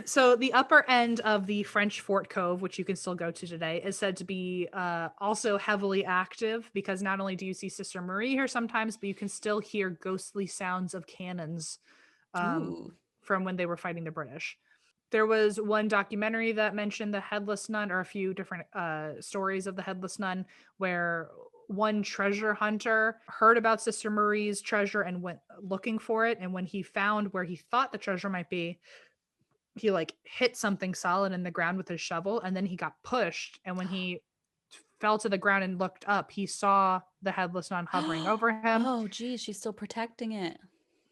So the upper end of the French Fort Cove, which you can still go to today, is said to be also heavily active because not only do you see Sister Marie here sometimes, but you can still hear ghostly sounds of cannons Ooh. from when they were fighting the British. There was one documentary that mentioned the Headless Nun, or a few different stories of the Headless Nun, where one treasure hunter heard about Sister Marie's treasure and went looking for it. And when he found where he thought the treasure might be, he like hit something solid in the ground with his shovel, and then he got pushed. And when he fell to the ground and looked up, he saw the Headless Nun hovering over him. Oh, geez, she's still protecting it.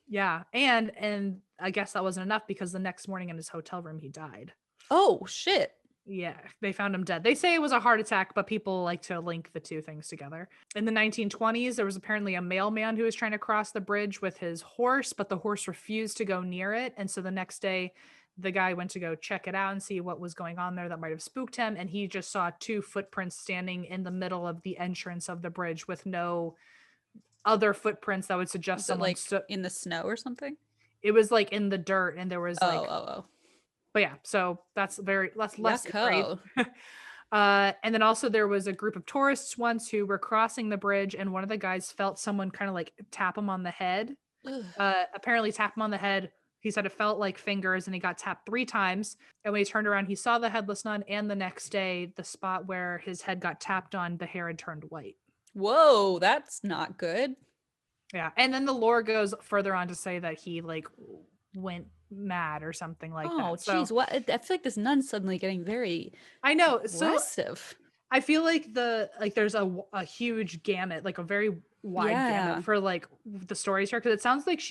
Yeah, and I guess that wasn't enough because the next morning in his hotel room he died. Oh, shit. Yeah, they found him dead. They say it was a heart attack, but people like to link the two things together. In the 1920s, there was apparently a mailman who was trying to cross the bridge with his horse, but the horse refused to go near it. And so the next day, the guy went to go check it out and see what was going on there that might have spooked him. And he just saw two footprints standing in the middle of the entrance of the bridge with no other footprints that would suggest Was it someone like in the snow or something? It was like in the dirt, and there was like, Oh. but yeah, so that's less great. Yucko. And then also there was a group of tourists once who were crossing the bridge, and one of the guys felt someone kind of like tap him on the head. Apparently tap him on the head. He said it felt like fingers, and he got tapped 3 times. And when he turned around, he saw the Headless Nun, and the next day, the spot where his head got tapped on, the hair had turned white. Whoa, that's not good. Yeah. And then the lore goes further on to say that he like went mad or something like that. Oh, So geez, what? I feel like this nun's suddenly getting very I know. So aggressive. I feel like there's a huge gamut, like a very wide gamut for like the stories here, because it sounds like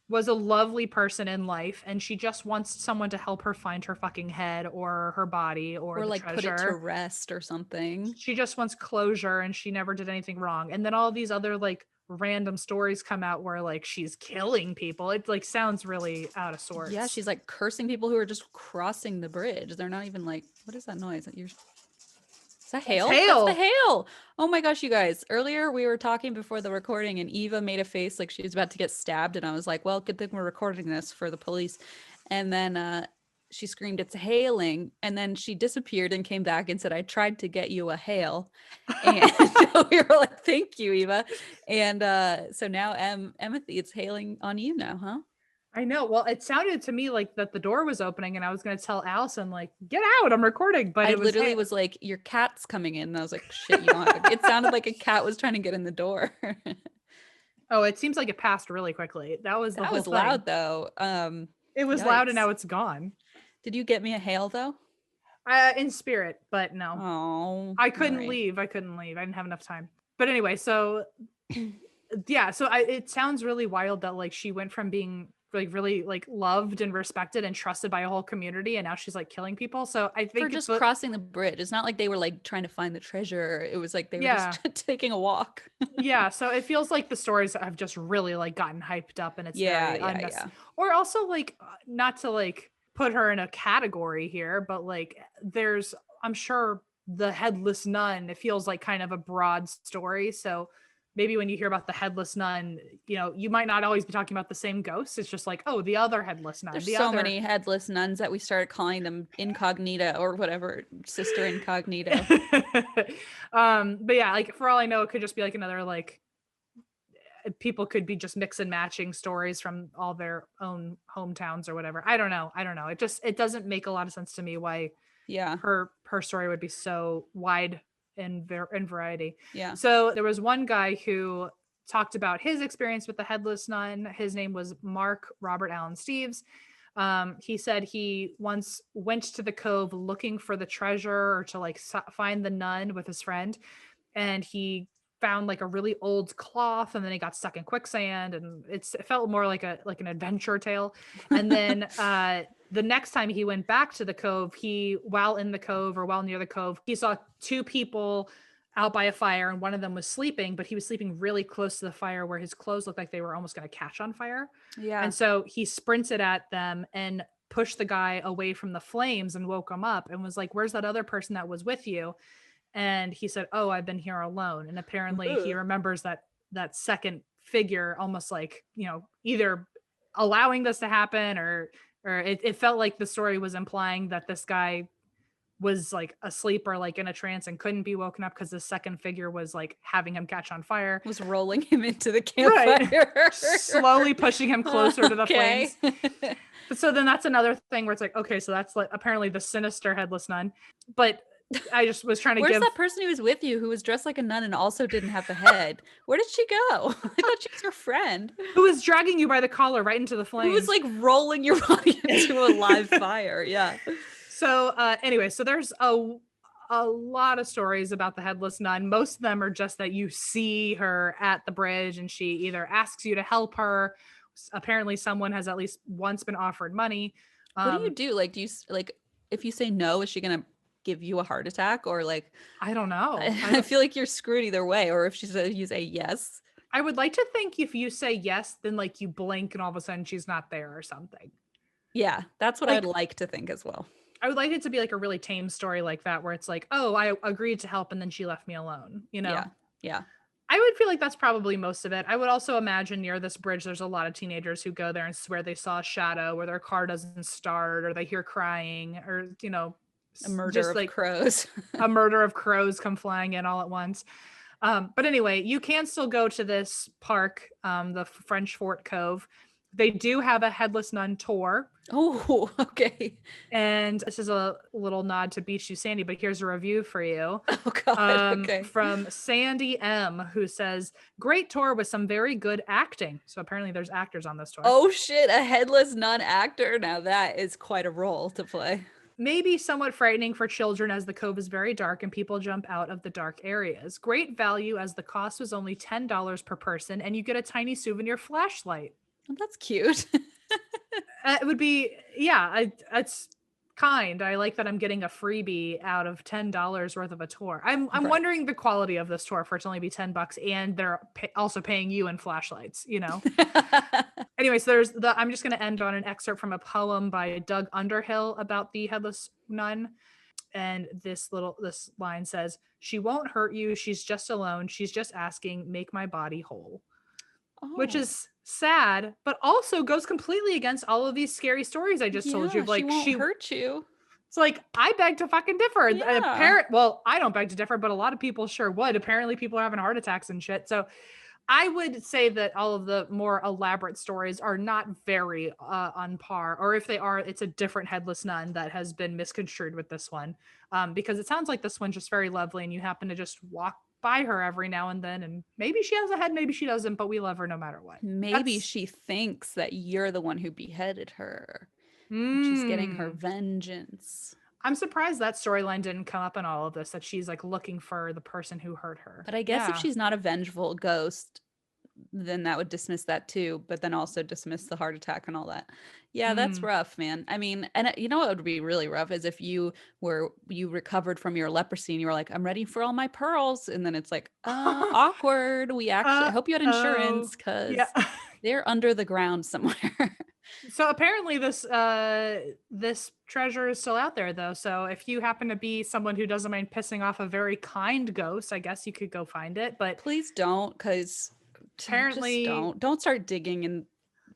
was a lovely person in life and she just wants someone to help her find her fucking head or her body or the like treasure. Put it to rest or something. She just wants closure and she never did anything wrong. And then all these other like random stories come out where like she's killing people. It like sounds really out of sorts. Yeah, she's like cursing people who are just crossing the bridge. They're not even like, what is that noise? Is that hail? Hail. That's the hail. Oh my gosh, you guys. Earlier we were talking before the recording and Eva made a face like she was about to get stabbed. And I was like, well, good thing we're recording this for the police. And then she screamed, it's hailing. And then she disappeared and came back and said, I tried to get you a hail. And we were like, thank you, Eva. And so now, Emmethy, it's hailing on you now, huh? I know. Well, it sounded to me like that the door was opening and I was going to tell Allison, like, get out, I'm recording. But I it was, literally hey, was like, your cat's coming in. And I was like, shit, you don't have it sounded like a cat was trying to get in the door. oh, it seems like it passed really quickly. That was the That whole was thing. loud though. It was loud and Yikes. now it's gone. Did you get me a hail though? In spirit, but no. Oh, I all couldn't right. leave. I didn't have enough time. But anyway, so yeah, so it sounds really wild that like she went from being like really like loved and respected and trusted by a whole community and now she's like killing people. So I For think just crossing the bridge. It's not like they were like trying to find the treasure. It was like they were just yeah. taking a walk. Yeah, so it feels like the stories have just really like gotten hyped up and it's Yeah, very yeah, yeah. or also like not to like put her in a category here, but like there's I'm sure the headless nun, it feels like kind of a broad story. So maybe when you hear about the headless nun, you know, you might not always be talking about the same ghost. It's just like, oh, the other headless nun, There's the so other many headless nuns that we started calling them incognita or whatever, sister incognito. but yeah, like for all I know, it could just be like another like people could be just mix and matching stories from all their own hometowns or whatever. I don't know. It doesn't make a lot of sense to me why Yeah, her story would be so wide in variety. yeah. So there was one guy who talked about his experience with the headless nun. His name was Mark Robert Allen Steves. He said he once went to the cove looking for the treasure or to like find the nun with his friend, and he found like a really old cloth and then he got stuck in quicksand and it felt more like an adventure tale. And then the next time he went back to the cove, while in the cove or while near the cove, he saw two people out by a fire and one of them was sleeping, but he was sleeping really close to the fire where his clothes looked like they were almost going to catch on fire. Yeah. And so he sprinted at them and pushed the guy away from the flames and woke him up and was like, where's that other person that was with you? And he said, oh, I've been here alone. And apparently he remembers that second figure almost like, you know, either allowing this to happen or it felt like the story was implying that this guy was like asleep or like in a trance and couldn't be woken up because the second figure was like having him catch on fire. Was rolling him into the Right. campfire. Slowly pushing him closer to the Okay. flames. But so then that's another thing where it's like, okay, so that's like apparently the sinister headless nun. But I just was trying to Where's give that person who was with you who was dressed like a nun and also didn't have the head? Where did she go? I thought she was your friend. who was dragging you by the collar right into the flames. Who was like rolling your body into a live fire. Yeah. So anyway, so there's a lot of stories about the headless nun. Most of them are just that you see her at the bridge and she either asks you to help her. Apparently someone has at least once been offered money. What do you do? Like, do you like if you say no, is she gonna give you a heart attack or like? I don't know. I feel like you're screwed either way. Or if she says you say yes. I would like to think if you say yes, then like you blink and all of a sudden she's not there or something. Yeah, that's what Like, I'd like to think as well. I would like it to be like a really tame story like that, where it's like, oh, I agreed to help and then she left me alone, you know? Yeah. Yeah. I would feel like that's probably most of it. I would also imagine near this bridge, there's a lot of teenagers who go there and swear they saw a shadow or their car doesn't start or they hear crying or, you know, A murder just of like crows. a murder of crows come flying in all at once. But anyway, you can still go to this park, the French Fort Cove. They do have a Headless Nun tour. Oh, okay. And this is a little nod to Beach You Sandy, but here's a review for you. Oh God. Okay. From Sandy M, who says, great tour with some very good acting. So apparently there's actors on this tour. Oh shit, a headless nun actor. Now that is quite a role to play. Maybe somewhat frightening for children as the cove is very dark and people jump out of the dark areas. Great value as the cost was only $10 per person and you get a tiny souvenir flashlight. Well, that's cute. It would be, yeah, it's kind. I like that I'm getting a freebie out of $10 worth of a tour. I'm Right. wondering the quality of this tour for it to only be $10 and they're also paying you in flashlights, you know? Anyway, so I'm just going to end on an excerpt from a poem by Doug Underhill about the Headless Nun. And this line says, she won't hurt you. She's just alone. She's just asking, make my body whole. Which is sad, but also goes completely against all of these scary stories I just told you. Like she won't hurt you. It's like, I beg to fucking differ. Yeah. Well, I don't beg to differ, but a lot of people sure would. Apparently people are having heart attacks and shit. So I would say that all of the more elaborate stories are not very on par, or if they are, it's a different headless nun that has been misconstrued with this one. Because it sounds like this one's just very lovely, and you happen to just walk by her every now and then, and maybe she has a head, maybe she doesn't, but we love her no matter what. Maybe That's she thinks that you're the one who beheaded her. She's getting her mm. vengeance. I'm surprised that storyline didn't come up in all of this, that she's like looking for the person who hurt her. But I guess if Yeah. she's not a vengeful ghost, then that would dismiss that too, but then also dismiss the heart attack and all that. Yeah, that's Mm. rough, man. I mean, and you know what would be really rough is if you recovered from your leprosy and you were like, I'm ready for all my pearls. And then it's like, awkward. We actually, I hope you had Oh, insurance yeah. because they're under the ground somewhere. So apparently this treasure is still out there though. So if you happen to be someone who doesn't mind pissing off a very kind ghost, I guess you could go find it. But Please don't, because just apparently, don't start digging in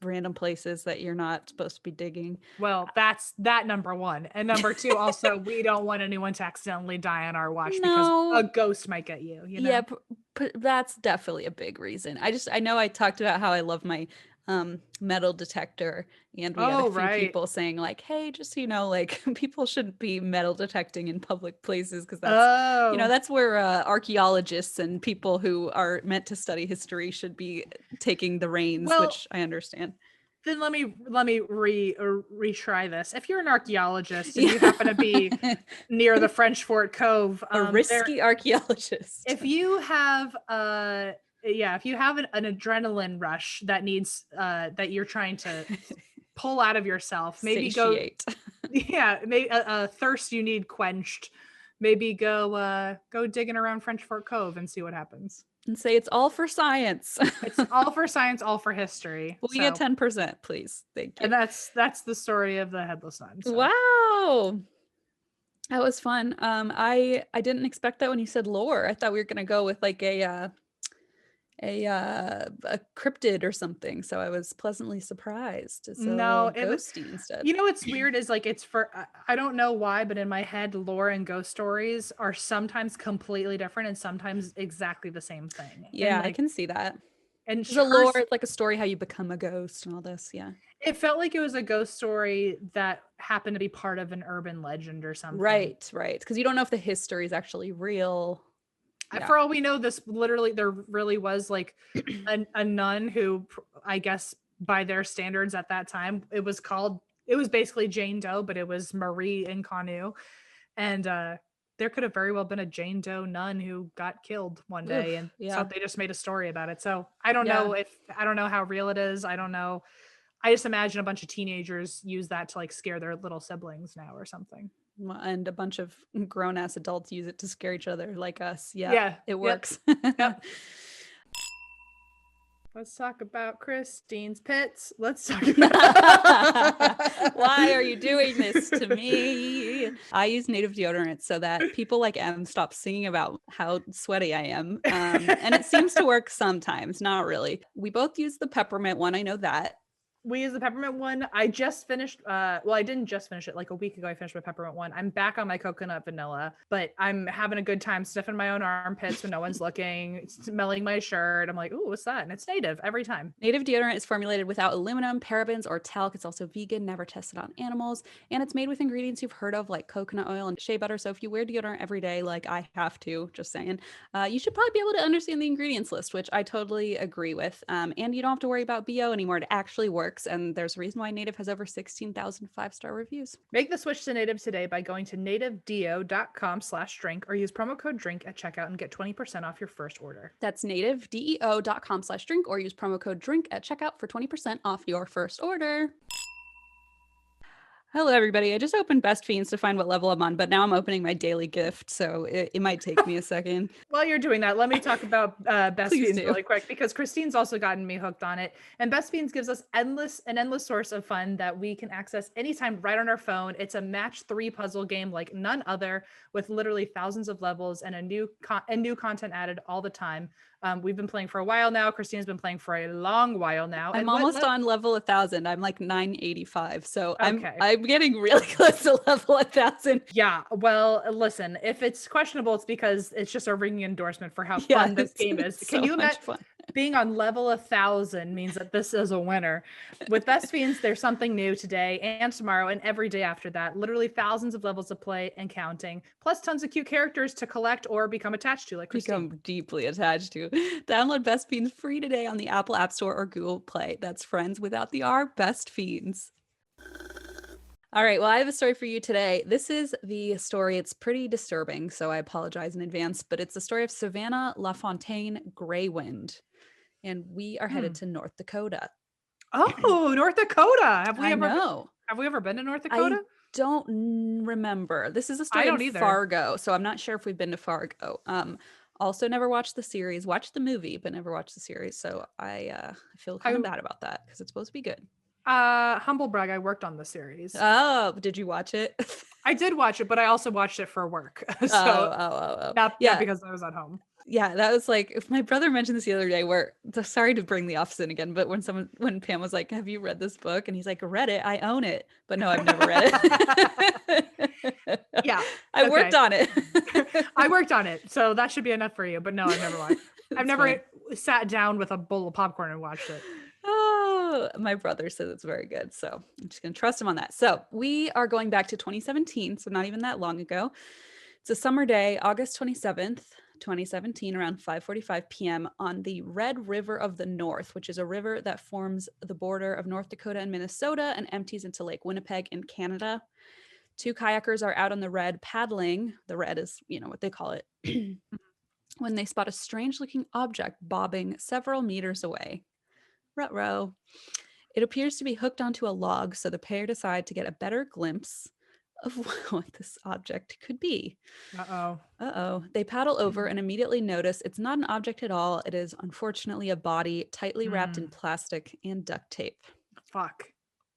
random places that you're not supposed to be digging. well, that's that number one. And number two, also, we don't want anyone to accidentally die on our watch because a No. ghost might get you, you Yeah, know? that's definitely a big reason. I know I talked about how I love my metal detector, and we had a Oh, few right. people saying like, hey, just so you know, like people shouldn't be metal detecting in public places because Oh, that's where archaeologists and people who are meant to study history should be taking the reins, well, which I understand. then let me retry this. If you're an archaeologist and Yeah. you happen to be near the French Fort Cove, A there risky archaeologist. if you have yeah, if you have an adrenaline rush that needs that you're trying to pull out of yourself, maybe go Satiate. yeah, maybe a thirst you need quenched, maybe go digging around French Fort Cove and see what happens. And say it's all for science. It's all for science, all for history. We get So, 10%, please. Thank you. and that's the story of the Headless Nun. So Wow. That was fun. I didn't expect that when you said lore. I thought we were gonna go with like a cryptid or something. So I was pleasantly surprised. It's a no, little ghosty instead. you know what's weird is like it's for I don't know why, but in my head, lore and ghost stories are sometimes completely different and sometimes exactly the same thing. And Yeah, I like can see that. and There's a lore, hers, like a story how you become a ghost and all this. Yeah. it felt like it was a ghost story that happened to be part of an urban legend or something. Right. Because you don't know if the history is actually real. Yeah. For all we know, this literally there really was like a nun who I guess by their standards at that time it was basically Jane Doe, but it was Marie Inconnu. And there could have very well been a Jane Doe nun who got killed one day, Oof, and so yeah. they just made a story about it. So Yeah. I don't know how real it is. I don't know. I just imagine a bunch of teenagers use that to like scare their little siblings now or something. And a bunch of grown-ass adults use it to scare each other like us. Yeah, Yeah. it Yep. works. Yep. Let's talk about Christine's pits. Let's talk about Why are you doing this to me? I use native deodorant so that people like M stop singing about how sweaty I am. And it seems to work sometimes, not really. We both use the peppermint one. I know that. We use the peppermint one. I just finished well, I didn't just finish it. Like a week ago I finished my peppermint one. I'm back on my coconut vanilla, but I'm having a good time sniffing my own armpits when no one's looking, smelling my shirt. I'm like, ooh, what's that? And it's native every time. Native deodorant is formulated without aluminum, parabens, or talc. It's also vegan, never tested on animals, and it's made with ingredients you've heard of like coconut oil and shea butter. So if you wear deodorant every day, like I have to, just saying, you should probably be able to understand the ingredients list, which I totally agree with. And you don't have to worry about BO anymore. It actually works. And there's a reason why Native has over 16,000 5-star reviews. Make the switch to Native today by going to nativedeo.com/drink or use promo code drink at checkout and get 20% off your first order. That's nativedeo.com/drink or use promo code drink at checkout for 20% off your first order. Hello, everybody. I just opened Best Fiends to find what level I'm on, but now I'm opening my daily gift, so it might take me a second. While you're doing that, let me talk about Best Please Fiends do. really quick because Christine's also gotten me hooked on it. And Best Fiends gives us an endless source of fun that we can access anytime right on our phone. It's a match 3 puzzle game like none other, with literally thousands of levels and new content added all the time. We've been playing for a while now. Christine's been playing for a long while now. I'm almost on level 1,000. I'm like 985, so Okay. I'm getting really close to level 1,000. Yeah, well, listen, if it's questionable, it's because it's just a ringing endorsement for how fun this game is. So much fun. being on level 1,000 means that this is a winner. With Best Fiends, there's something new today and tomorrow and every day after that. Literally thousands of levels of play and counting, plus tons of cute characters to collect or become attached to, like Christine. Become deeply attached to. Download Best Fiends free today on the Apple App Store or Google Play. That's friends without the R, Best Fiends. All right, well, I have a story for you today. This is the story. It's pretty disturbing, so I apologize in advance, but it's the story of Savanna LaFontaine-Greywind, and we are headed to North Dakota. Oh, North Dakota. Have I know. we ever been to North Dakota? I don't remember. This is a story in Fargo, so I'm not sure if we've been to Fargo. Also never watched the series. Watched the movie, but never watched the series. So I feel kind of bad about that because it's supposed to be good. Humble brag, I worked on the series. Oh, did you watch it? I did watch it, but I also watched it for work. So not because I was at home. Yeah, that was like, if my brother mentioned this the other day, where, sorry to bring The Office in again, but when Pam was like, have you read this book? And he's like, read it, I own it. But no, I've never read it. Yeah. I worked on it. I worked on it. So that should be enough for you. But no, I've never watched. I've never sat down with a bowl of popcorn and watched it. Oh, my brother says it's very good. So I'm just going to trust him on that. So we are going back to 2017. So not even that long ago. It's a summer day, August 27th. 2017, around 5:45 p.m. on the Red River of the North, which is a river that forms the border of North Dakota and Minnesota and empties into Lake Winnipeg in Canada. Two kayakers are out on the Red paddling. The Red is, what they call it. When they spot a strange-looking object bobbing several meters away. Ruh-roh. It appears to be hooked onto a log, so the pair decide to get a better glimpse of what this object could be. Uh-oh. They paddle over and immediately notice it's not an object at all. It is unfortunately a body tightly wrapped in plastic and duct tape. Fuck.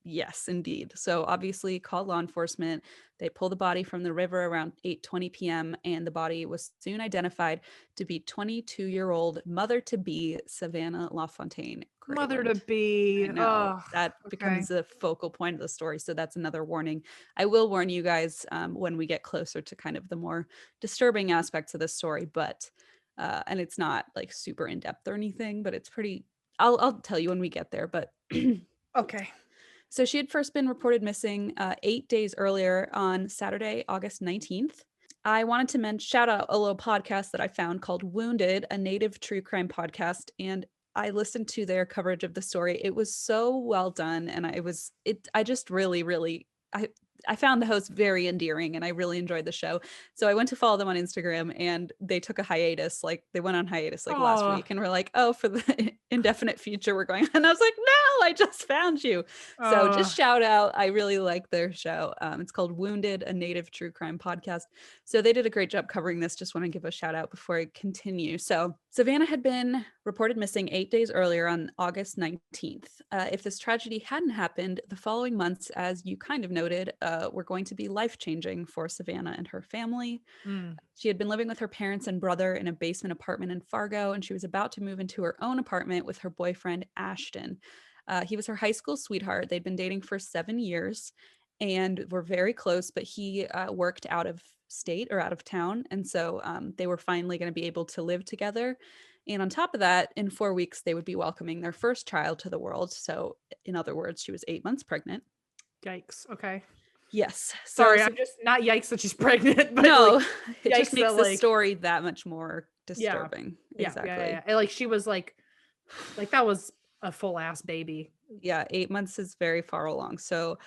Yes, indeed. So obviously call law enforcement. They pull the body from the river around 8:20 p.m. and the body was soon identified to be 22-year-old mother-to-be Savannah LaFontaine-Greywind. Mother-to-be. I know. That becomes the focal point of the story. So that's another warning. I will warn you guys when we get closer to kind of the more disturbing aspects of the story, but and it's not like super in-depth or anything, but it's pretty, I'll tell you when we get there, but okay. So she had first been reported missing 8 days earlier on Saturday, August 19th. I wanted to shout out a little podcast that I found called Wounded, a native true crime podcast. And I listened to their coverage of the story. It was so well done. And I just really, I found the host very endearing and I really enjoyed the show. So I went to follow them on Instagram and they took a hiatus. Like they went on hiatus last week and we're like, oh, for the indefinite future we're going. And I was like, no, I just found you. So just shout out. I really like their show. It's called Wounded, a native true crime podcast. So they did a great job covering this. Just want to give a shout out before I continue. So Savannah had been reported missing 8 days earlier on August 19th. If this tragedy hadn't happened, the following months, as you kind of noted, were going to be life-changing for Savannah and her family. She had been living with her parents and brother in a basement apartment in Fargo, and she was about to move into her own apartment with her boyfriend, Ashton. He was her high school sweetheart. They'd been dating for 7 years and were very close, but he worked out of state or out of town. And so they were finally going to be able to live together. And on top of that, in 4 weeks, they would be welcoming their first child to the world. So in other words, she was 8 months pregnant. Yikes. Okay. Yes. Sorry, I'm just not yikes that she's pregnant, but no, like, it just makes the story that much more disturbing. Yeah, exactly. Yeah. Like she was like that was a full ass baby. Yeah, 8 months is very far along. So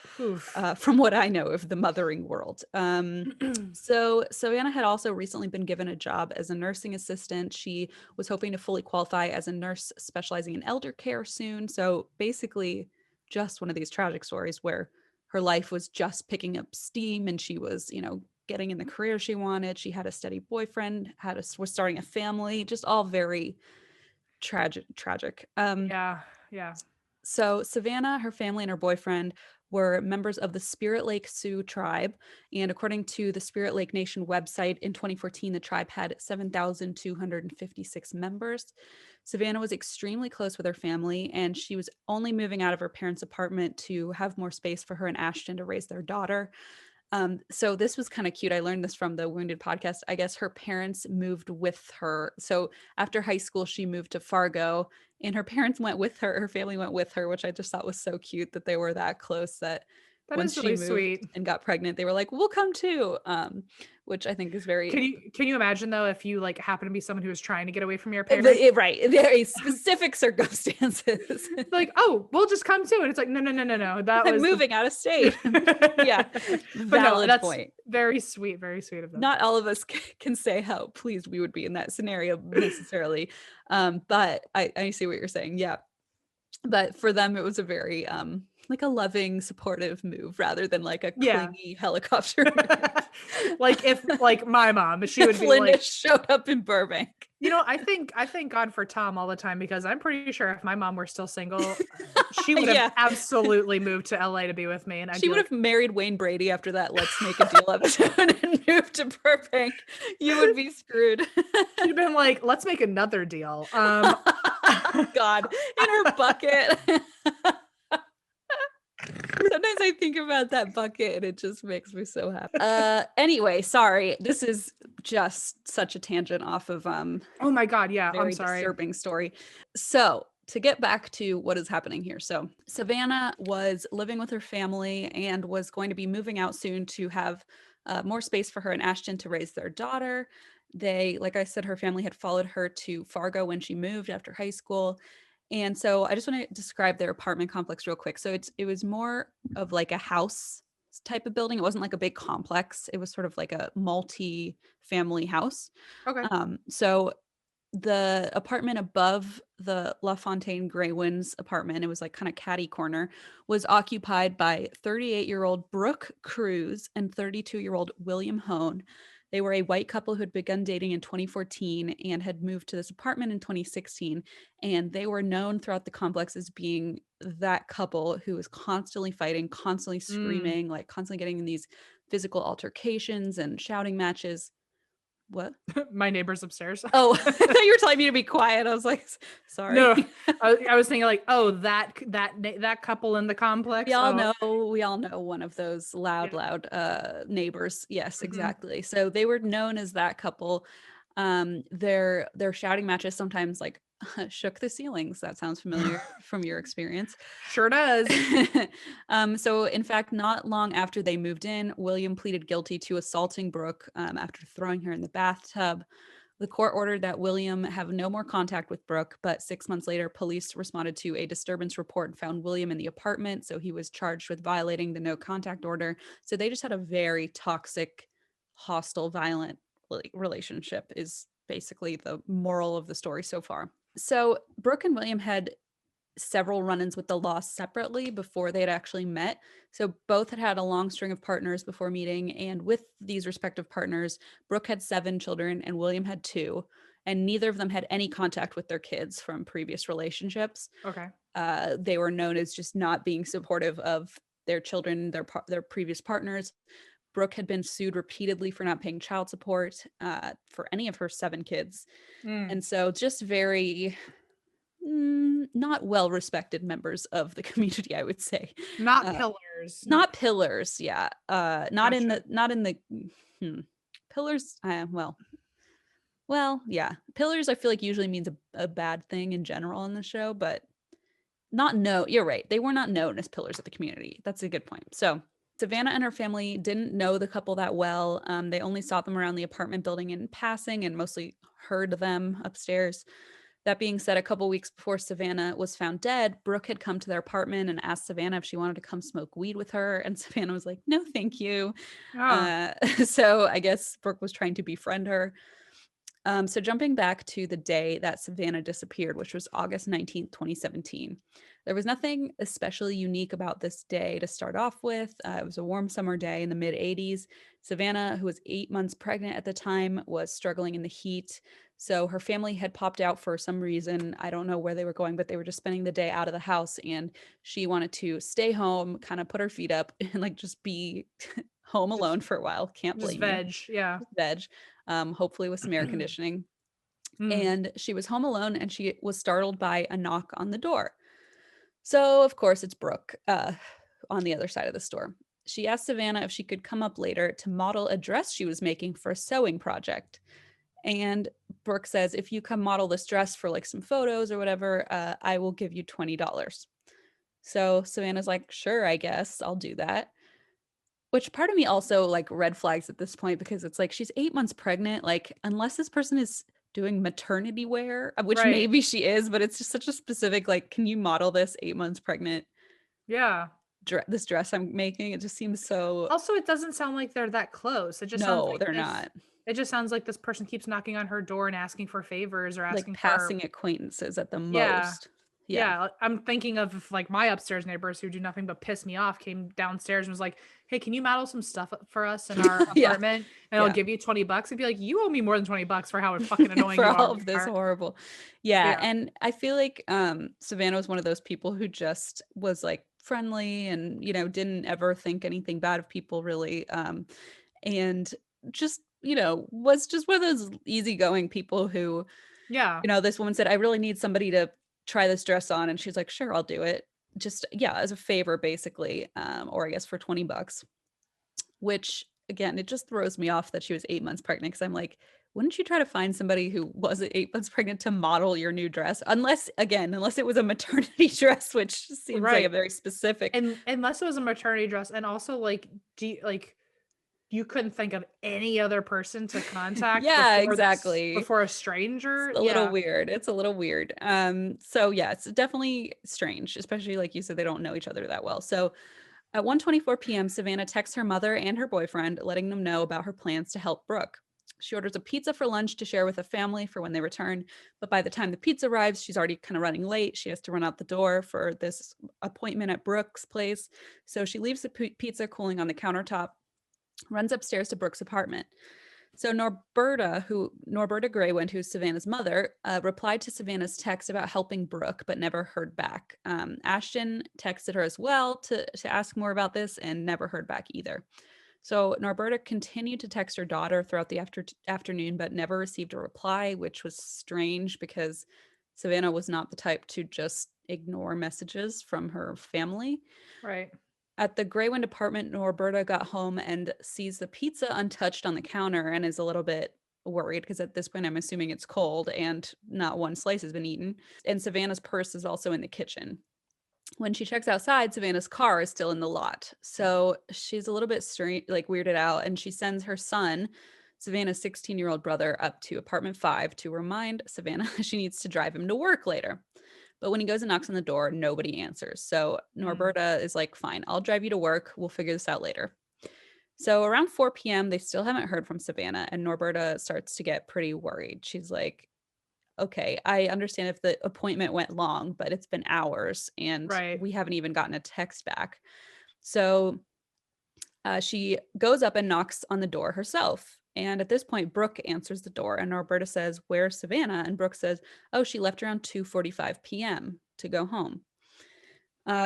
from what I know of the mothering world. So Savannah had also recently been given a job as a nursing assistant. She was hoping to fully qualify as a nurse specializing in elder care soon. So basically just one of these tragic stories where her life was just picking up steam and she was, getting in the career she wanted. She had a steady boyfriend, was starting a family, just all very tragic. Yeah. So Savannah, her family, and her boyfriend were members of the Spirit Lake Sioux tribe. And according to the Spirit Lake Nation website, in 2014, the tribe had 7,256 members. Savannah was extremely close with her family, and she was only moving out of her parents' apartment to have more space for her and Ashton to raise their daughter. So this was kind of cute. I learned this from the Wounded podcast. I guess her parents moved with her. So after high school, she moved to Fargo, and her parents went with her. Her family went with her, which I just thought was so cute that they were that close, that That once is she really moved sweet. and got pregnant, they were like, "We'll come too," which I think is very Can you imagine though if you like happen to be someone who was trying to get away from your parents? right, very specific circumstances. Like, oh, we'll just come too. And it's like, no, no, no, no, no. That I'm was the moving out of state. Yeah, but no, valid that's point. very sweet of them. Not all of us can say how pleased we would be in that scenario necessarily. But I see what you're saying. Yeah. But for them, it was a very like a loving, supportive move rather than like a Yeah. clingy helicopter. Like if like my mom, she would be Flynn like, showed up in Burbank. I thank God for Tom all the time because I'm pretty sure if my mom were still single, she would have Yeah. absolutely moved to LA to be with me. And I'd She be would like, have married Wayne Brady after that Let's Make a Deal episode and moved to Burbank. You would be screwed. she'd have been like, let's make another deal. God, in her bucket. Sometimes I think about that bucket and it just makes me so happy. Anyway, sorry. This is just such a tangent off of Oh my God, yeah, I'm very sorry. disturbing story. So to get back to what is happening here. So Savannah was living with her family and was going to be moving out soon to have more space for her and Ashton to raise their daughter. They, like I said, her family had followed her to Fargo when she moved after high school. And so I just want to describe their apartment complex real quick. So it was more of like a house type of building. It wasn't like a big complex. It was sort of like a multi-family house. Okay. So the apartment above the LaFontaine-Greywind's apartment, it was like kind of catty corner, was occupied by 38-year-old Brooke Cruz and 32-year-old William Hone. They were a white couple who had begun dating in 2014 and had moved to this apartment in 2016. And they were known throughout the complex as being that couple who was constantly fighting, constantly screaming, like constantly getting in these physical altercations and shouting matches. What? My neighbor's upstairs. Oh, I thought you were telling me to be quiet. I was like, sorry. No, I was thinking like, oh, that couple in the complex. We all Oh, know one of those loud, yeah. loud neighbors. Yes, Mhm. exactly. So they were known as that couple. Their shouting matches sometimes like shook the ceilings. That sounds familiar from your experience. Sure does. So in fact, not long after they moved in, William pleaded guilty to assaulting Brooke after throwing her in the bathtub. The court ordered that William have no more contact with Brooke, but 6 months later, police responded to a disturbance report and found William in the apartment. So he was charged with violating the no contact order. So they just had a very toxic, hostile, violent relationship, is basically the moral of the story so far. So Brooke and William had several run-ins with the law separately before they had actually met. So both had had a long string of partners before meeting, and with these respective partners, Brooke had 7 children and William had 2, and neither of them had any contact with their kids from previous relationships. Okay. They were known as just not being supportive of their children, their previous partners. Brooke had been sued repeatedly for not paying child support for any of her 7 kids. Mm. And so just very not well respected members of the community, I would say. Not Uh, pillars. not pillars, yeah. Not in Gotcha. the pillars. Well, yeah. Pillars, I feel like usually means a bad thing in general in the show, but you're right. They were not known as pillars of the community. That's a good point. So Savannah and her family didn't know the couple that well. They only saw them around the apartment building in passing and mostly heard them upstairs. That being said, a couple weeks before Savannah was found dead, Brooke had come to their apartment and asked Savannah if she wanted to come smoke weed with her. And Savannah was like, no, thank you. Oh. So I guess Brooke was trying to befriend her. So jumping back to the day that Savannah disappeared, which was August 19th, 2017, there was nothing especially unique about this day to start off with. It was a warm summer day in the mid 80s. Savannah, who was 8 months pregnant at the time, was struggling in the heat. So her family had popped out for some reason. I don't know where they were going, but they were just spending the day out of the house. And she wanted to stay home, kind of put her feet up and like just be home alone for a while. Can't Just blame you. veg. Yeah. Veg. Hopefully with some air conditioning. Mm. And she was home alone and she was startled by a knock on the door. So, of course, it's Brooke on the other side of the store. She asked Savannah if she could come up later to model a dress she was making for a sewing project. And Brooke says, if you come model this dress for like some photos or whatever, I will give you $20. So Savannah's like, sure, I guess I'll do that. Which part of me also like red flags at this point because it's like she's 8 months pregnant. Like, unless this person is doing maternity wear, which Right. maybe she is, but it's just such a specific, like, can you model this 8 months pregnant Yeah. this dress I'm making? It just seems so, Also, it doesn't sound like they're that close. It just sounds no, like they're not. this person keeps knocking on her door and asking for favors or Like asking for passing acquaintances at the yeah. most. Yeah. Yeah, I'm thinking of like my upstairs neighbors who do nothing but piss me off came downstairs and was like, "Hey, can you model some stuff for us in our Yeah. apartment and I'll Yeah. give you $20?" I'd be like, "You owe me more than $20 for how fucking annoying For you all of this are." horrible. Yeah, Yeah. and I feel like Savannah was one of those people who just was like friendly and, didn't ever think anything bad of people really. And just, was just one of those easygoing people who, Yeah. this woman said, I really need somebody to try this dress on, and she's like, sure, I'll do it. Just, yeah, as a favor basically, or I guess for $20, which again, it just throws me off that she was 8 months pregnant because I'm like, wouldn't you try to find somebody who wasn't 8 months pregnant to model your new dress? Unless it was a maternity dress, which seems like a Right. very specific. And unless it was a maternity dress and also like you couldn't think of any other person to contact Yeah, exactly. before a It's stranger. a little Yeah. weird. It's a little weird. So yeah, it's definitely strange, especially like you said, they don't know each other that well. So at 1:24 p.m., Savannah texts her mother and her boyfriend, letting them know about her plans to help Brooke. She orders a pizza for lunch to share with the family for when they return. But by the time the pizza arrives, she's already kind of running late. She has to run out the door for this appointment at Brooke's place. So she leaves the pizza cooling on the countertop, runs upstairs to Brooke's apartment. So Norberta Greywind, who's Savannah's mother, replied to Savannah's text about helping Brooke, but never heard back. Ashton texted her as well to ask more about this and never heard back either. So Norberta continued to text her daughter throughout the afternoon, but never received a reply, which was strange because Savannah was not the type to just ignore messages from her family. Right. At the Greywind apartment, Norberta got home and sees the pizza untouched on the counter and is a little bit worried because at this point I'm assuming it's cold and not one slice has been eaten. And Savannah's purse is also in the kitchen. When she checks outside, Savannah's car is still in the lot. So she's a little bit like weirded out, and she sends her son, Savannah's 16-year-old brother, up to apartment 5 to remind Savannah she needs to drive him to work later. But when he goes and knocks on the door, nobody answers. So Mm. Norberta is like, fine, I'll drive you to work. We'll figure this out later. So around 4 p.m., they still haven't heard from Savannah, and Norberta starts to get pretty worried. She's like, okay, I understand if the appointment went long, but it's been hours and Right. we haven't even gotten a text back. So she goes up and knocks on the door herself. And at this point, Brooke answers the door, and Norberta says, "Where's Savannah?" And Brooke says, "Oh, she left around 2:45 p.m. to go home."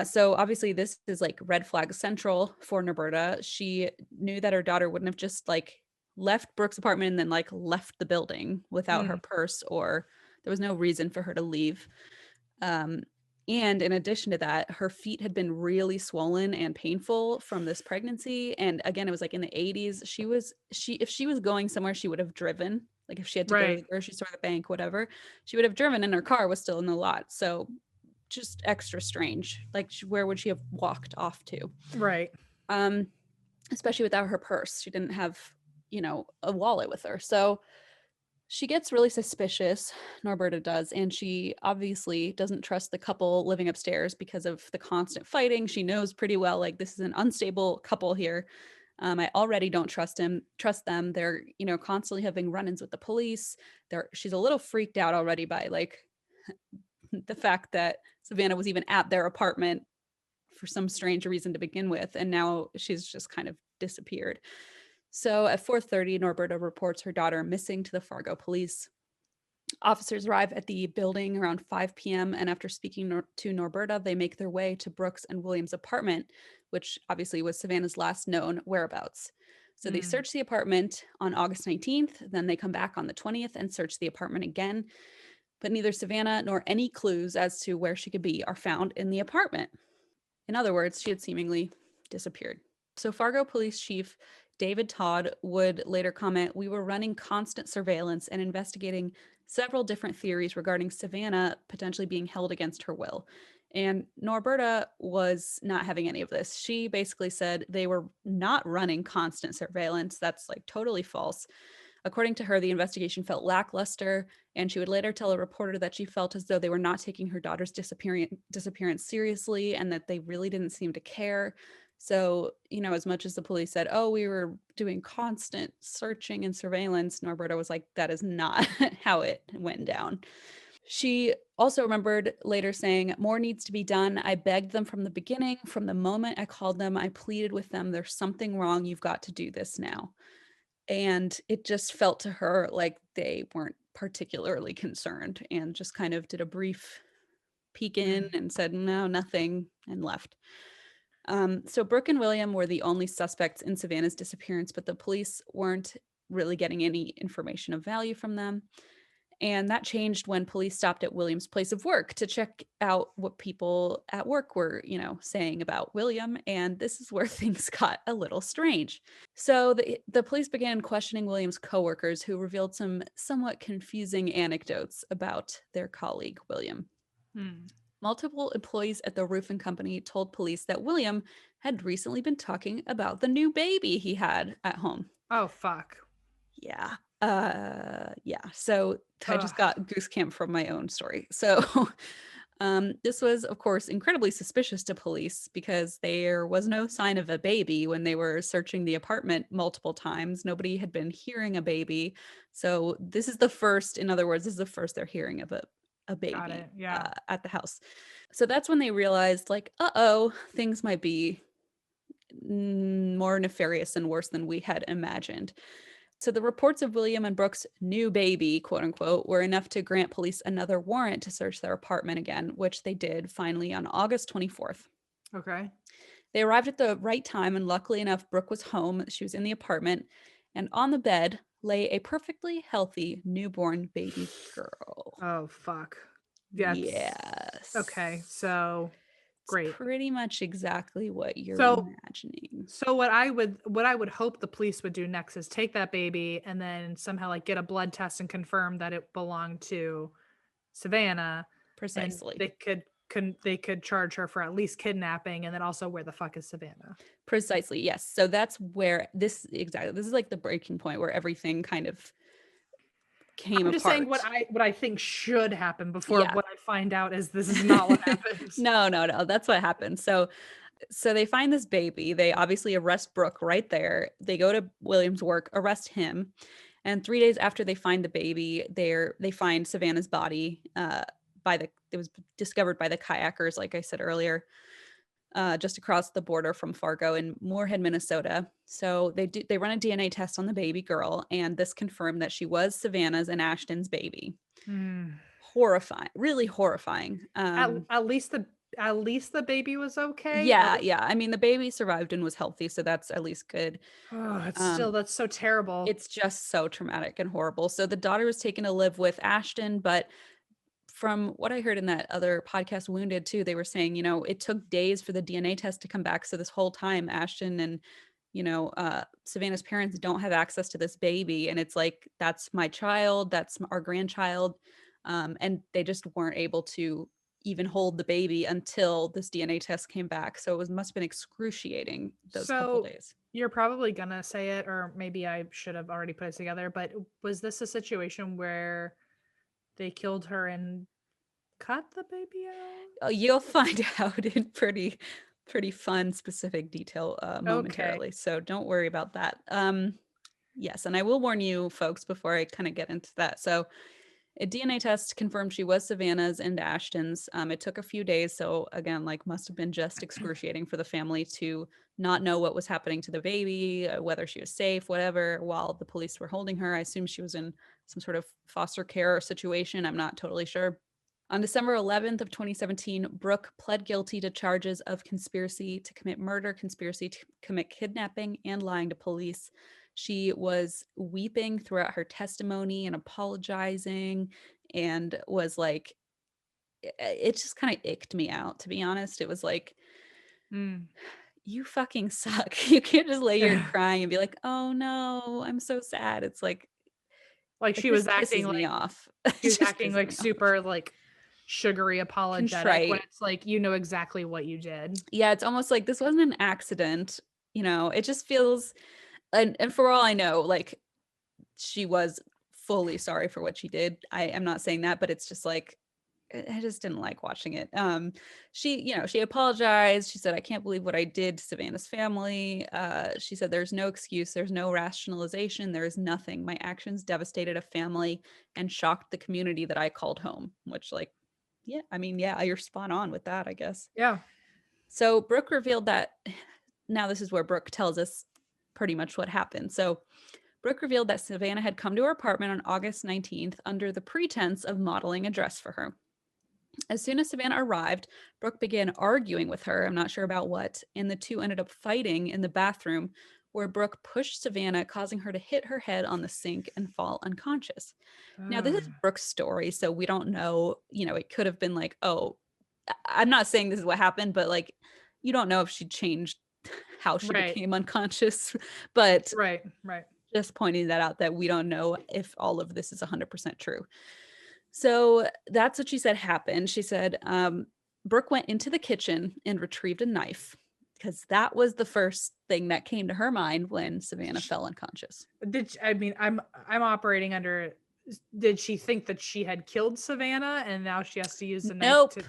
So obviously, this is like red flag central for Norberta. She knew that her daughter wouldn't have just like left Brooke's apartment and then like left the building without her Mm. purse, or there was no reason for her to leave. Um, and in addition to that, her feet had been really swollen and painful from this pregnancy. And again, it was like in the 80s. If she was going somewhere, she would have driven. Like if she had to go to Right. the grocery store, the bank, whatever, she would have driven and her car was still in the lot. So just extra strange. Like where would she have walked off to? Right. Um, Especially without her purse. She didn't have, a wallet with her. So she gets really suspicious, Norberta does, and she obviously doesn't trust the couple living upstairs because of the constant fighting. She knows pretty well, like, this is an unstable couple here. I already don't trust them. They're, constantly having run-ins with the police. She's a little freaked out already by like the fact that Savannah was even at their apartment for some strange reason to begin with, and now she's just kind of disappeared. So at 4:30, Norberta reports her daughter missing to the Fargo police. Officers arrive at the building around 5 p.m., and after speaking to Norberta, they make their way to Brooks and Williams' apartment, which obviously was Savannah's last known whereabouts. So they Mm. search the apartment on August 19th, then they come back on the 20th and search the apartment again, but neither Savannah nor any clues as to where she could be are found in the apartment. In other words, she had seemingly disappeared. So Fargo Police Chief David Todd would later comment, "We were running constant surveillance and investigating several different theories regarding Savannah potentially being held against her will." And Norberta was not having any of this. She basically said they were not running constant surveillance. That's like totally false. According to her, the investigation felt lackluster, and she would later tell a reporter that she felt as though they were not taking her daughter's disappearance seriously and that they really didn't seem to care. So, as much as the police said, "Oh, we were doing constant searching and surveillance," Norberta was like, "That is not how it went down." She also remembered later saying, "More needs to be done. I begged them from the beginning. From the moment I called them, I pleaded with them. There's something wrong. You've got to do this now." And it just felt to her like they weren't particularly concerned and just kind of did a brief peek in Mm. and said, "No, nothing," and left. So Brooke and William were the only suspects in Savannah's disappearance, but the police weren't really getting any information of value from them. And that changed when police stopped at William's place of work to check out what people at work were, saying about William. And this is where things got a little strange. So the police began questioning William's coworkers, who revealed some somewhat confusing anecdotes about their colleague, William. Mm. Multiple employees at the roofing company told police that William had recently been talking about the new baby he had at home. Oh, fuck. Yeah. Yeah. So I just Ugh. got goose camp from my own story. So this was, of course, incredibly suspicious to police because there was no sign of a baby when they were searching the apartment multiple times. Nobody had been hearing a baby. So this is the first, in other words, this is the first they're hearing of a Got baby it. Yeah. at the house. So that's when they realized, like, uh-oh, things might be more nefarious and worse than we had imagined. So the reports of William and Brooke's new baby, quote unquote, were enough to grant police another warrant to search their apartment again, which they did finally on August 24th. Okay. They arrived at the right time, and luckily enough, Brooke was home. She was in the apartment, and on the bed lay a perfectly healthy newborn baby girl. Oh, fuck. That's okay. Yes. So It's great. pretty much exactly what you're So imagining. what I would hope the police would do next is take that baby and then somehow like get a blood test and confirm that it belonged to Savannah, and Precisely. they could charge her for at least kidnapping, and then also where the fuck is Savannah? Precisely. Yes. So that's where this is like the breaking point where everything kind of came I'm just saying what apart. I think should happen before Yeah. what I find out is this is not what happens. No, no, no. That's what happened. So they find this baby. They obviously arrest Brooke right there. They go to William's work, arrest him. And 3 days after they find the baby, they find Savannah's body it was discovered by the kayakers, like I said earlier, just across the border from Fargo in Moorhead, Minnesota. So they run a DNA test on the baby girl, and this confirmed that she was Savannah's and Ashton's baby. Hmm. Horrifying, really horrifying. At least the baby was okay. Yeah, yeah. I mean, the baby survived and was healthy, so that's at least good. Oh, it's still Um, that's so terrible. it's just so traumatic and horrible. So the daughter was taken to live with Ashton, but from what I heard in that other podcast, Wounded, too, they were saying, it took days for the DNA test to come back. So this whole time, Ashton and, Savannah's parents don't have access to this baby. And it's like, that's my child, that's our grandchild. And they just weren't able to even hold the baby until this DNA test came back. So must have been excruciating those couple So days. you're probably gonna say it, or maybe I should have already put it together, but was this a situation where they killed her and cut the baby out? You'll find out in pretty fun specific detail Okay. momentarily, so don't worry about that. Yes, and I will warn you folks before I kind of get into that. So a DNA test confirmed she was Savannah's and Ashton's. It took a few days, so again, like, must have been just excruciating for the family to not know what was happening to the baby, whether she was safe, whatever, while the police were holding her. I assume she was in some sort of foster care situation. I'm not totally sure. On December 11th of 2017, Brooke pled guilty to charges of conspiracy to commit murder, conspiracy to commit kidnapping, and lying to police. She was weeping throughout her testimony and apologizing, and was like, it just kind of icked me out, to be honest. It was like, Mm. you fucking suck. You can't just lay here crying and be like, oh no, I'm so sad. It's like, Like it she was just acting pisses like me off. she It was just acting pisses like me off. super like sugary apologetic when Contrite. it's like you know exactly what you did. Yeah, it's almost like this wasn't an accident. It just feels, and for all I know, like she was fully sorry for what she did. I am not saying that, but it's just like I just didn't like watching it. She apologized. She said, I can't believe what I did to Savannah's family. She said, there's no excuse. There's no rationalization. There is nothing. My actions devastated a family and shocked the community that I called home, which like, yeah, I mean, yeah, you're spot on with that, I guess. Yeah. So Brooke revealed that now this is where Brooke tells us pretty much what happened. So Brooke revealed that Savannah had come to her apartment on August 19th under the pretense of modeling a dress for her. As soon as Savannah arrived, Brooke began arguing with her. I'm not sure about what. And the two ended up fighting in the bathroom where Brooke pushed Savannah, causing her to hit her head on the sink and fall unconscious. Now, this is Ugh. Brooke's story, so we don't know, it could have been like, oh, I'm not saying this is what happened, but like, you don't know if she changed how she Right. became unconscious. But Right. Right. just pointing that out, that we don't know if all of this is 100% true. So that's what she said happened. She said Brooke went into the kitchen and retrieved a knife because that was the first thing that came to her mind when Savannah fell unconscious. I mean, I'm operating under. Did she think that she had killed Savannah and now she has to use the knife Nope. to?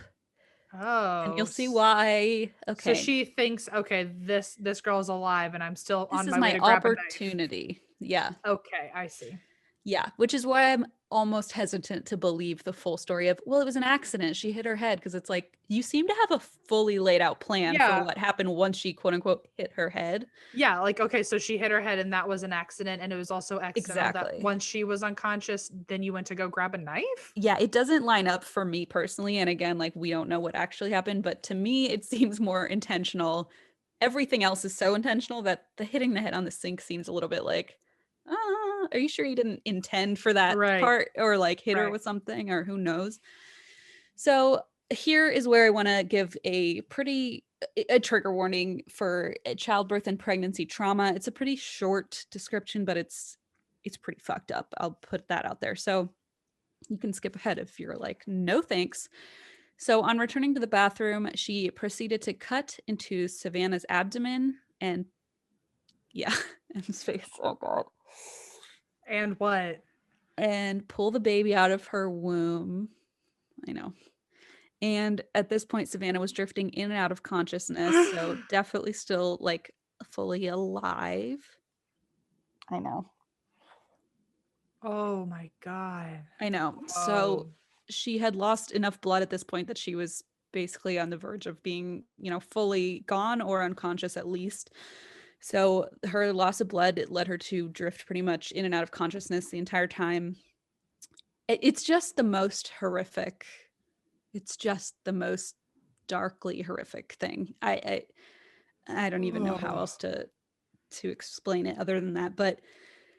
And Oh, you'll see why. so Okay. she thinks, okay, this girl's alive, and I'm still This on is my way my to grab a knife. opportunity. Yeah. Okay, I see. Yeah, which is why I'm almost hesitant to believe the full story of, well, it was an accident. She hit her head because it's like you seem to have a fully laid out plan for Yeah, what happened once she quote unquote hit her head. yeah, like okay, so she hit her head, and that was an accident, and it was also accidental that Exactly. once she was unconscious, then you went to go grab a knife. Yeah, it doesn't line up for me personally. And again, like we don't know what actually happened, but to me, it seems more intentional. Everything else is so intentional that the hitting the head on the sink seems a little bit like, are you sure you didn't intend for that Right, part or like hit her right. with something or who knows? So here is where I want to give a trigger warning for childbirth and pregnancy trauma. It's a pretty short description, but it's pretty fucked up. I'll put that out there. So you can skip ahead if you're like, no thanks. So on returning to the bathroom, she proceeded to cut into Savannah's abdomen and yeah, and his face. Oh god. And what? And pull the baby out of her womb. I know. And at this point, Savannah was drifting in and out of consciousness. So definitely still like fully alive. I know. Oh my god. I know. So Whoa. she had lost enough blood at this point that she was basically on the verge of being, fully gone or unconscious at least. So her loss of blood, it led her to drift pretty much in and out of consciousness the entire time. It's just the most horrific. It's just the most darkly horrific thing. I don't even know how Oh, else to explain it other than that. But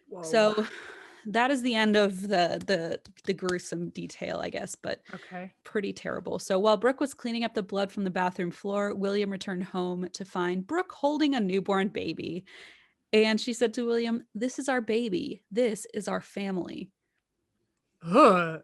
whoa. so that is the end of the gruesome detail, I guess, but Okay. pretty terrible. So while Brooke was cleaning up the blood from the bathroom floor, William returned home to find Brooke holding a newborn baby. And she said to William, "This is our baby. This is our family." Ugh.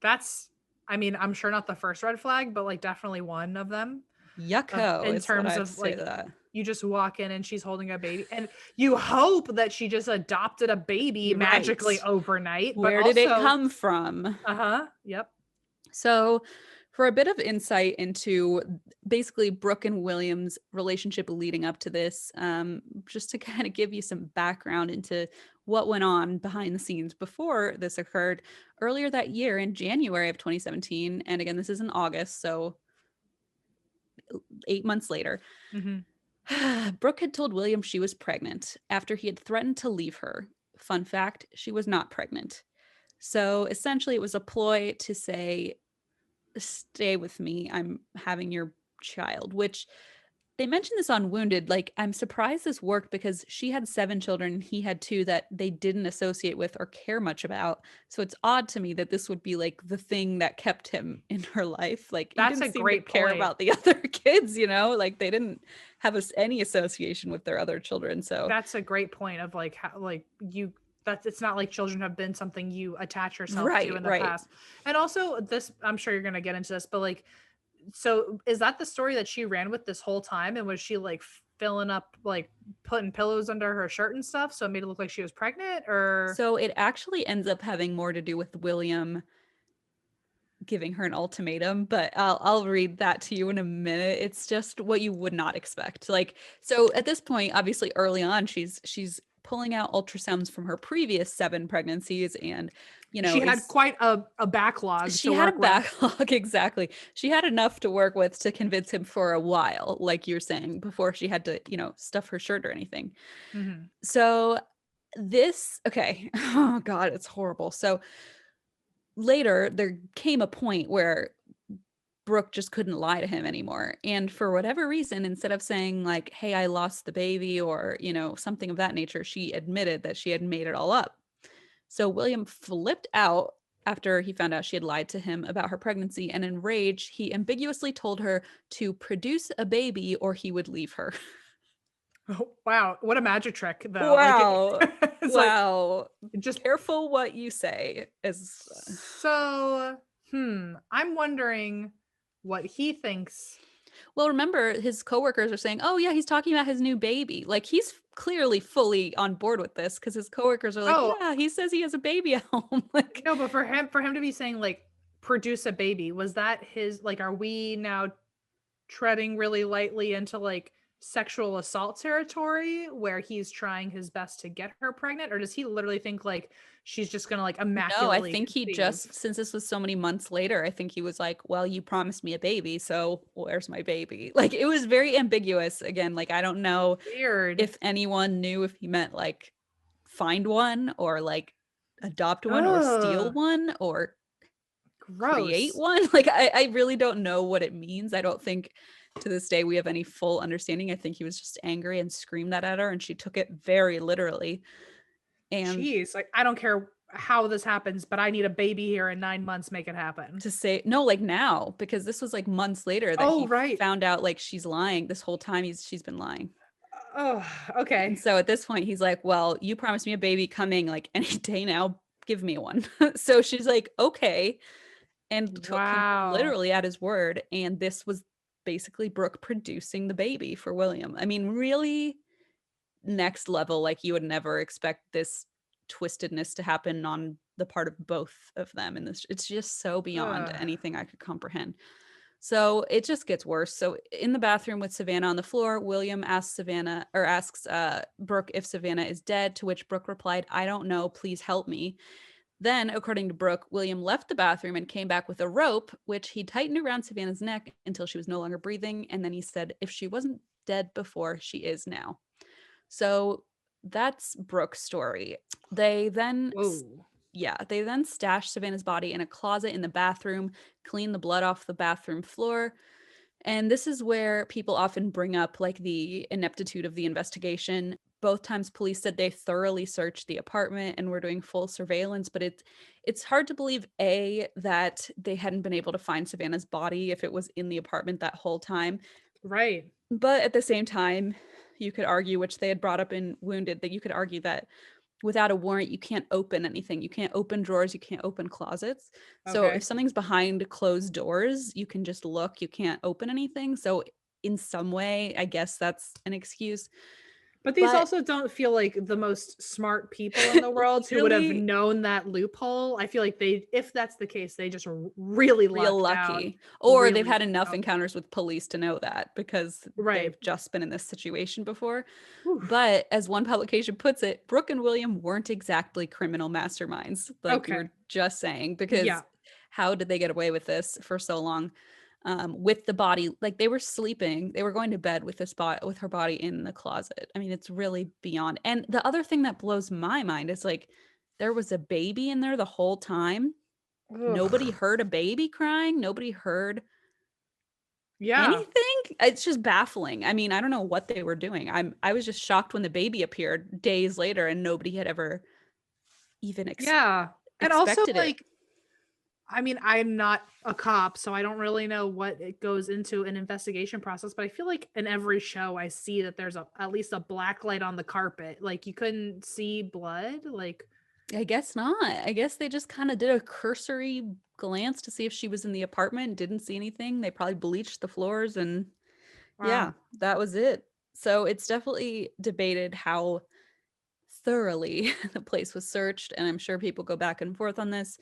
That's, I mean, I'm sure not the first red flag, but like definitely one of them. Of Yucko in is what I terms have to of say to like that. you just walk in and she's holding a baby and you hope that she just adopted a baby You're magically right. overnight, but Where did it also come from? uh-huh, yep. So, for a bit of insight into basically Brooke and William's relationship leading up to this, just to kind of give you some background into what went on behind the scenes before this occurred earlier that year in January of 2017. And again, this is in August, so 8 months later. Mhm. Brooke had told William she was pregnant after he had threatened to leave her. Fun fact, she was not pregnant. So essentially, it was a ploy to say, stay with me, I'm having your child, which they mentioned this on Wounded. Like, I'm surprised this worked because she had 7 children and he had 2 that they didn't associate with or care much about. So it's odd to me that this would be like the thing that kept him in her life. Like, he That's didn't a seem to great care point. about the other kids, you know? Like, they didn't have any association with their other children. So That's a great point of like how like you that's it's not like children have been something you attach yourself to right, in the right. past. And also this, I'm sure you're gonna get into this, but like, so is that the story that she ran with this whole time? And was she like filling up, like putting pillows under her shirt and stuff so it made it look like she was pregnant? Or So it actually ends up having more to do with William giving her an ultimatum, but I'll read that to you in a minute. It's just what you would not expect. Like, so at this point, obviously early on, she's pulling out ultrasounds from her previous 7 pregnancies, and she had is quite a backlog to she had a work with. backlog. Exactly. She had enough to work with to convince him for a while, like you're saying, before she had to, stuff her shirt or anything. Mhm. So this, okay. Oh God, it's horrible. So later there came a point where Brooke just couldn't lie to him anymore. And for whatever reason, instead of saying like, hey, I lost the baby or, something of that nature, she admitted that she had made it all up. So William flipped out after he found out she had lied to him about her pregnancy. And enraged, he ambiguously told her to produce a baby or he would leave her. Oh, wow, what a magic trick though. Like Wow. it's like Wow. just Careful what you say. As so I'm wondering what he thinks. Well, remember his coworkers are saying, "Oh yeah, he's talking about his new baby." Like he's clearly fully on board with this because his coworkers are like, Oh, "Yeah, he says he has a baby at home." Like, no, but for him to be saying like produce a baby, was that his like, are we now treading really lightly into like sexual assault territory where he's trying his best to get her pregnant, or does he literally think like she's just gonna like no, I immaculately think he conceive? just, since this was so many months later, I think he was like, "Well, you promised me a baby, so where's my baby?" Like it was very ambiguous. Again, like I don't know Weird. if anyone knew if he meant like find one or like adopt one or steal Ugh, one or create gross. one. Like I really don't know what it means. I don't think to this day we have any full understanding. I think he was just angry and screamed that at her and she took it very literally. And Jeez, like I don't care how this happens, but I need a baby here in 9 months. Make it happen. to say no, like now, because this was like months later that Oh, he right. found out like she's lying this whole time. She's been lying. Oh, And okay. so at this point he's like, well, you promised me a baby coming like any day now, give me one. So she's like, okay, and took him Wow. literally at his word. And this was basically Brooke producing the baby for William. I mean, really next level. Like you would never expect this twistedness to happen on the part of both of them. And this, it's just so beyond Ugh. anything I could comprehend. So it just gets worse. So in the bathroom with Savannah on the floor, William asks Brooke if Savannah is dead, to which Brooke replied, I don't know, please help me. Then, according to Brooke, William left the bathroom and came back with a rope, which he tightened around Savannah's neck until she was no longer breathing. And then he said, if she wasn't dead before, she is now. So that's Brooke's story. They then, Whoa. yeah, they then stashed Savannah's body in a closet in the bathroom, cleaned the blood off the bathroom floor. And this is where people often bring up like the ineptitude of the investigation. Both times police said they thoroughly searched the apartment and were doing full surveillance, but it's hard to believe that they hadn't been able to find Savannah's body if it was in the apartment that whole time. Right. But at the same time, you could argue, which they had brought up in Wounded, that you could argue that without a warrant, you can't open anything. You can't open drawers, you can't open closets. So if Okay. something's behind closed doors, you can just look, you can't open anything. So in some way, I guess that's an excuse. But these But also don't feel like the most smart people in the world who would have literally known that loophole. I feel like they, if that's the case, they just really real lucked out. lucky, or they've Really had lucked enough out. encounters with police to know that because Right. they've just been in this situation before. Whew. But as one publication puts it, Brooke and William weren't exactly criminal masterminds, like you Okay. were just saying, because Yeah. how did they get away with this for so long? With the body, like they were sleeping, they were going to bed with this body, with her body in the closet. I mean, it's really beyond. And the other thing that blows my mind is like there was a baby in there the whole time. Nobody Ugh. heard a baby crying. Nobody heard Yeah. anything. it's just baffling. I mean, I don't know what they were doing. I was just shocked when the baby appeared days later and nobody had ever even Yeah. And also, expected it. like, I mean, I'm not a cop, so I don't really know what it goes into an investigation process, but I feel like in every show I see that there's at least a black light on the carpet. Like you couldn't see blood. Like, I guess not. I guess they just kind of did a cursory glance to see if she was in the apartment, didn't see anything. They probably bleached the floors and wow. yeah, that was it. So it's definitely debated how thoroughly the place was searched, and I'm sure people go back and forth on this,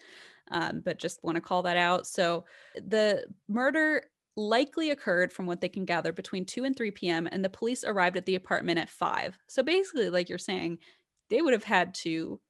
but just want to call that out. So the murder likely occurred, from what they can gather, between 2 and 3 p.m., and the police arrived at the apartment at 5. So basically, like you're saying, they would have had to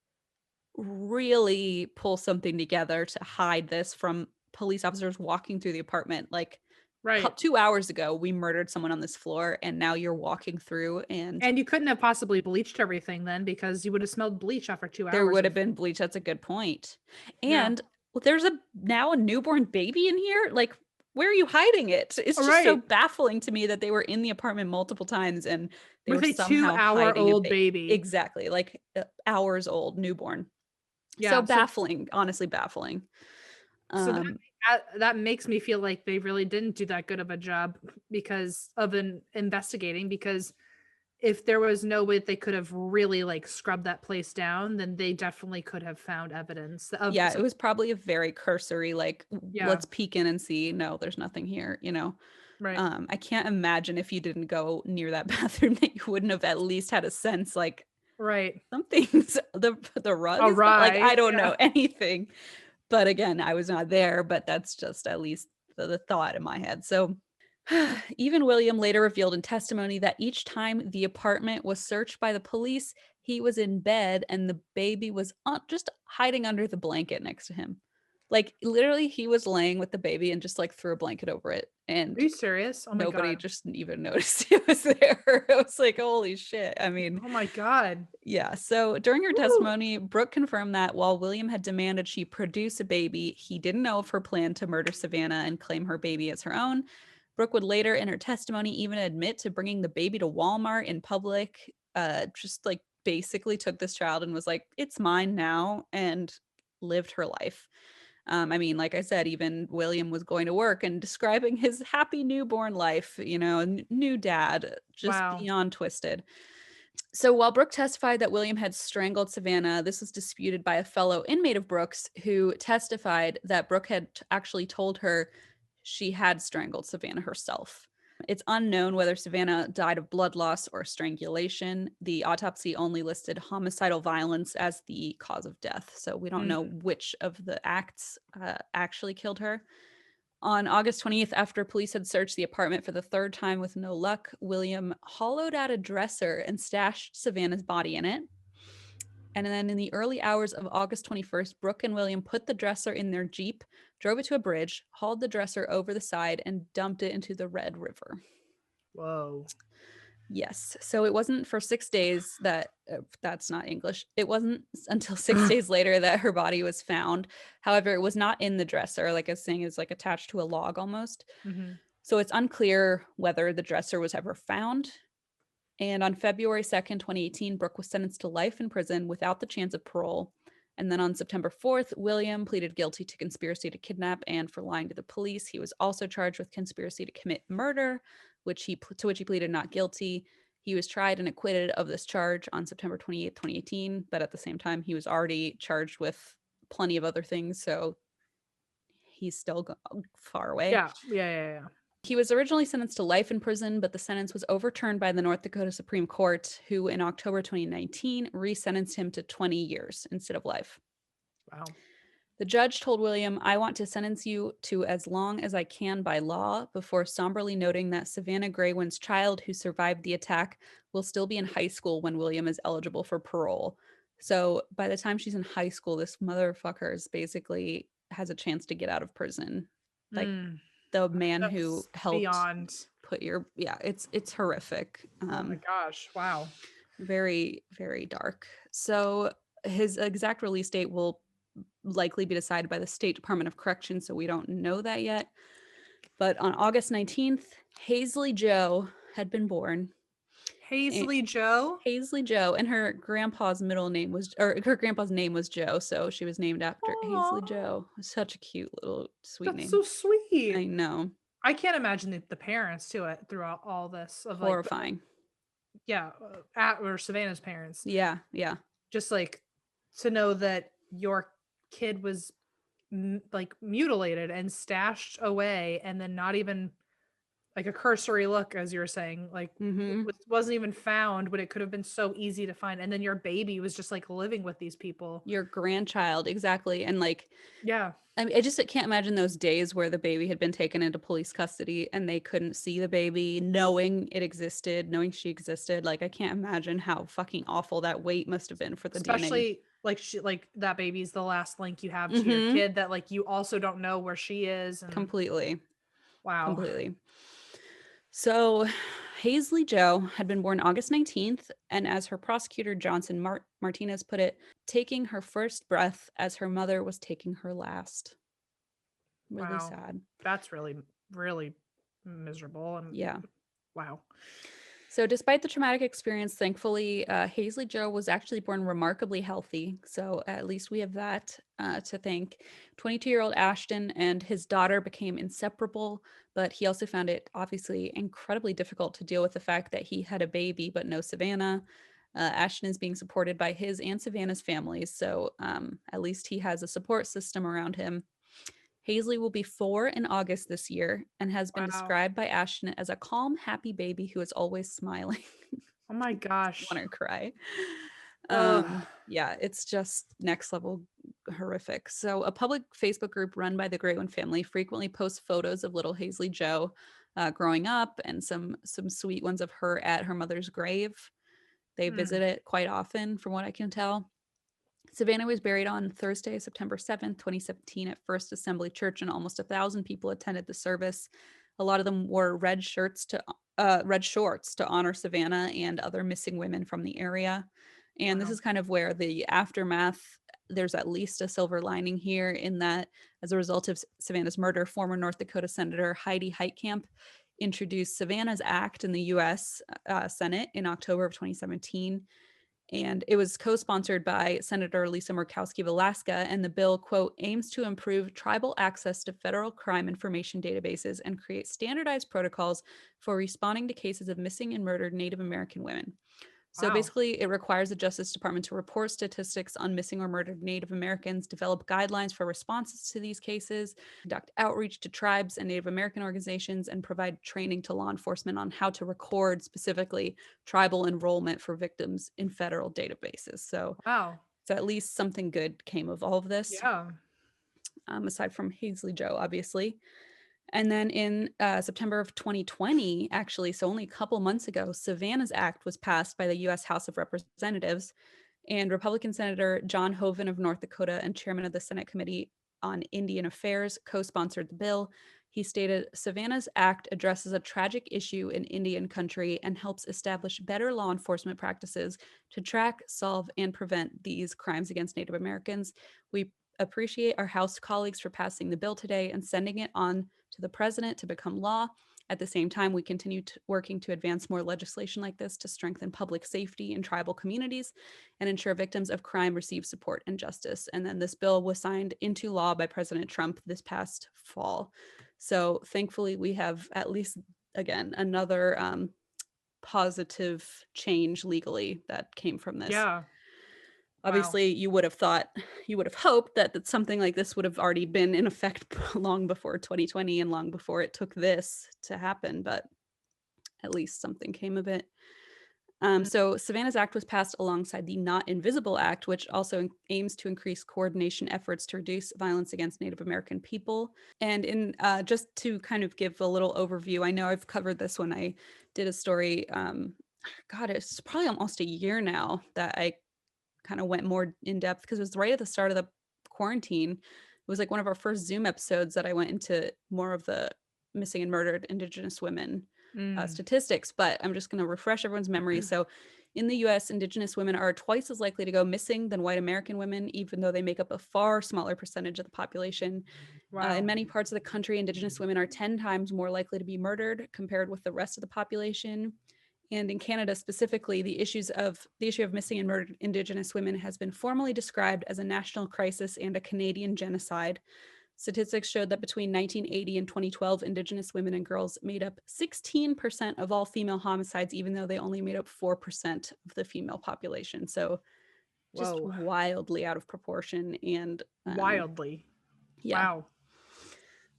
really pull something together to hide this from police officers walking through the apartment. Like, Right. 2 hours ago, we murdered someone on this floor, and now you're walking through, and And you couldn't have possibly bleached everything then because you would have smelled bleach after 2 there hours would have of been bleach. That's a good point. yeah. And well, there's now a newborn baby in here. Like, where are you hiding it? It's All just so right. baffling to me that they were in the apartment multiple times and they With were a somehow 2-hour hiding a old baby. baby. Exactly, like hours old, newborn. So Yeah. baffling, honestly baffling. So Um, that makes me feel like they really didn't do that good of a job because of an investigating, because if there was no way they could have really like scrubbed that place down, then they definitely could have found evidence of yeah, it some was probably a very cursory, like, yeah, let's peek in and see. No, there's nothing here, you know. right. I can't imagine if you didn't go near that bathroom that you wouldn't have at least had a sense, like, Right. something's the rug is not, like, Awry. I don't Yeah. know anything. But again, I was not there, but that's just at least the thought in my head. So even William later revealed in testimony that each time the apartment was searched by the police, he was in bed and the baby was just hiding under the blanket next to him. Like, literally, he was laying with the baby and just like threw a blanket over it. Are And you serious? Oh my nobody god. just even noticed it was there. It was like, holy shit. I mean, Oh my god. yeah. So during her Woo. testimony, Brooke confirmed that while William had demanded she produce a baby, he didn't know of her plan to murder Savannah and claim her baby as her own. Brooke would later, in her testimony, even admit to bringing the baby to Walmart in public, just like basically took this child and was like, it's mine now, and lived her life. I mean, like I said, even William was going to work and describing his happy newborn life, you know, new dad, just Wow. beyond twisted. So while Brooke testified that William had strangled Savannah, this was disputed by a fellow inmate of Brooke's who testified that Brooke had actually told her she had strangled Savannah herself. It's unknown whether Savannah died of blood loss or strangulation. The autopsy only listed homicidal violence as the cause of death, so we don't know Mm. which of the acts actually killed her. On August 20th, after police had searched the apartment for the third time with no luck, William hollowed out a dresser and stashed Savannah's body in it. And then in the early hours of August 21st, Brooke and William put the dresser in their Jeep, drove it to a bridge, hauled the dresser over the side, and dumped it into the Red River. Whoa. Yes. So it wasn't for 6 days that that's not English. It wasn't until 6 days later that her body was found. However, it was not in the dresser. Like I was saying, it's like attached to a log almost. Mhm. So it's unclear whether the dresser was ever found. And on February 2nd, 2018, Brooke was sentenced to life in prison without the chance of parole. And then on September 4th, William pleaded guilty to conspiracy to kidnap and for lying to the police. He was also charged with conspiracy to commit murder, to which he pleaded not guilty. He was tried and acquitted of this charge on September 28th, 2018, but at the same time, he was already charged with plenty of other things, so he's still far away. Yeah. Yeah, yeah, yeah. He was originally sentenced to life in prison, but the sentence was overturned by the North Dakota Supreme Court, who in October 2019 resentenced him to 20 years instead of life. Wow. The judge told William, I want to sentence you to as long as I can by law, before somberly noting that Savannah Greywind's child who survived the attack will still be in high school when William is eligible for parole. So by the time she's in high school, this motherfucker is basically has a chance to get out of prison. Like, Mm. the man who That's helped beyond. put your it's horrific. Oh my gosh. Wow. Very, very dark. So his exact release date will likely be decided by the State Department of Corrections, so we don't know that yet. But on August 19th, Hazley Joe had been born. Hazley Joe? Hazley Joe, and her grandpa's name was Joe, so she was named after Hazley Aw, Joe. Such a cute little sweet that's name. so sweet. I know. I can't imagine the parents to it throughout all this of like, Horrifying. yeah, at or Savannah's parents. Yeah, yeah. Just like to know that your kid was like mutilated and stashed away and then not even like a cursory look, as you were saying, like Mhm. wasn't even found when it could have been so easy to find. And then your baby was just like living with these people. Your grandchild, exactly. And like Yeah. I just can't imagine those days where the baby had been taken into police custody and they couldn't see the baby, knowing it existed, knowing she existed. Like, I can't imagine how fucking awful that wait must have been for the DNA. Especially like she like that baby's the last link you have to your Mm-hmm. kid that like you also don't know where she is and Completely. wow. Completely. So, Hazley Joe had been born August 19th, and as her prosecutor Johnson Martinez put it, taking her first breath as her mother was taking her last. Really Wow. sad. That's really, really miserable and Yeah. wow. So, despite the traumatic experience, thankfully, Hazley Joe was actually born remarkably healthy. So, at least we have that to thank. 22-year-old Ashton and his daughter became inseparable, but he also found it obviously incredibly difficult to deal with the fact that he had a baby but no Savannah. Ashton is being supported by his and Savannah's families, so at least he has a support system around him. Hazley will be 4 in August this year and has been Wow. described by Ashton as a calm, happy baby who is always smiling. Oh my gosh. Want to cry. Ugh. Yeah, it's just next level horrific. So, a public Facebook group run by the Greywind family frequently posts photos of little Hazley Joe growing up and some sweet ones of her at her mother's grave. They Mm. visit it quite often, from what I can tell. Savannah was buried on Thursday, September 7th, 2017, at First Assembly Church, and almost 1,000 people attended the service. A lot of them wore red shorts to honor Savannah and other missing women from the area. And this Wow. is kind of where the aftermath, there's at least a silver lining here, in that as a result of Savannah's murder, former North Dakota Senator Heidi Heitkamp introduced Savannah's Act in the U.S. Senate in October of 2017, and it was co-sponsored by Senator Lisa Murkowski of Alaska, and the bill, quote, aims to improve tribal access to federal crime information databases and create standardized protocols for responding to cases of missing and murdered Native American women. So Wow. basically, it requires the Justice Department to report statistics on missing or murdered Native Americans, develop guidelines for responses to these cases, conduct outreach to tribes and Native American organizations, and provide training to law enforcement on how to record specifically tribal enrollment for victims in federal databases. So, Wow. at least something good came of all of this, Yeah. aside from Hazley Joe, obviously. And then in September of 2020, actually, so only a couple months ago, Savannah's Act was passed by the U.S. House of Representatives, and Republican Senator John Hoeven of North Dakota and chairman of the Senate Committee on Indian Affairs co-sponsored the bill. He stated, Savannah's Act addresses a tragic issue in Indian country and helps establish better law enforcement practices to track, solve, and prevent these crimes against Native Americans. We appreciate our House colleagues for passing the bill today and sending it on to the president to become law. At the same time, we continue working to advance more legislation like this to strengthen public safety in tribal communities and ensure victims of crime receive support and justice. And then this bill was signed into law by President Trump this past fall. So thankfully, we have at least, again, another positive change legally that came from this. Yeah. Wow. Obviously, you would have hoped that something like this would have already been in effect long before 2020 and long before it took this to happen, but at least something came of it. Mm. So Savannah's Act was passed alongside the Not Invisible Act, which also aims to increase coordination efforts to reduce violence against Native American people. And in just to kind of give a little overview, I know I've covered this when I did a story. God, it's probably almost a year now that I kind of went more in depth, because it was right at the start of the quarantine. It was like one of our first Zoom episodes that I went into more of the missing and murdered Indigenous women Mm. statistics, but I'm just going to refresh everyone's memory. So In the US, Indigenous women are twice as likely to go missing than white American women, even though they make up a far smaller percentage of the population. Wow. In many parts of the country, Indigenous women are 10 times more likely to be murdered compared with the rest of the population. And in Canada specifically, the issue of missing and murdered Indigenous women has been formally described as a national crisis and a Canadian genocide. Statistics showed that between 1980 and 2012, Indigenous women and girls made up 16% of all female homicides, even though they only made up 4% of the female population. So just Whoa. wildly out of proportion. And Wildly. yeah.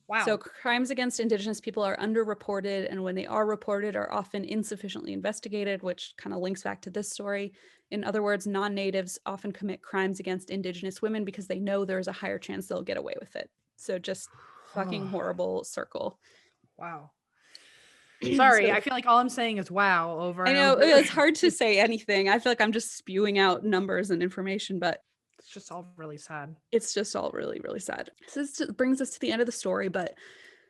Wow. So crimes against Indigenous people are underreported, and when they are reported are often insufficiently investigated, which kind of links back to this story. In other words, non-natives often commit crimes against Indigenous women because they know there's a higher chance they'll get away with it. So just fucking horrible circle. Wow. Sorry, So, I feel like all I'm saying is wow over I and know over. it's hard to say anything. I feel like I'm just spewing out numbers and information, but it's just all really sad. It's just all really, really sad. So this brings us to the end of the story, but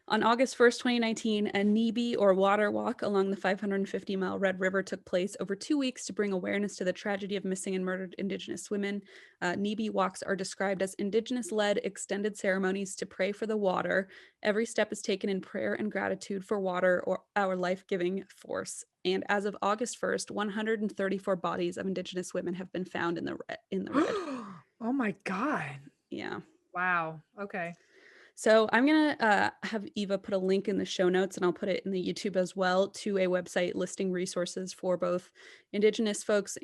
on August 1st, 2019, a NIBI or water walk along the 550-mile Red River took place over 2 weeks to bring awareness to the tragedy of missing and murdered Indigenous women. NIBI walks are described as Indigenous-led extended ceremonies to pray for the water. Every step is taken in prayer and gratitude for water or our life-giving force. And as of August 1st, 134 bodies of Indigenous women have been found in the red. Oh my God. Yeah. Wow. Okay. So I'm going to have Eva put a link in the show notes, and I'll put it in the YouTube as well, to a website listing resources for both Indigenous folks,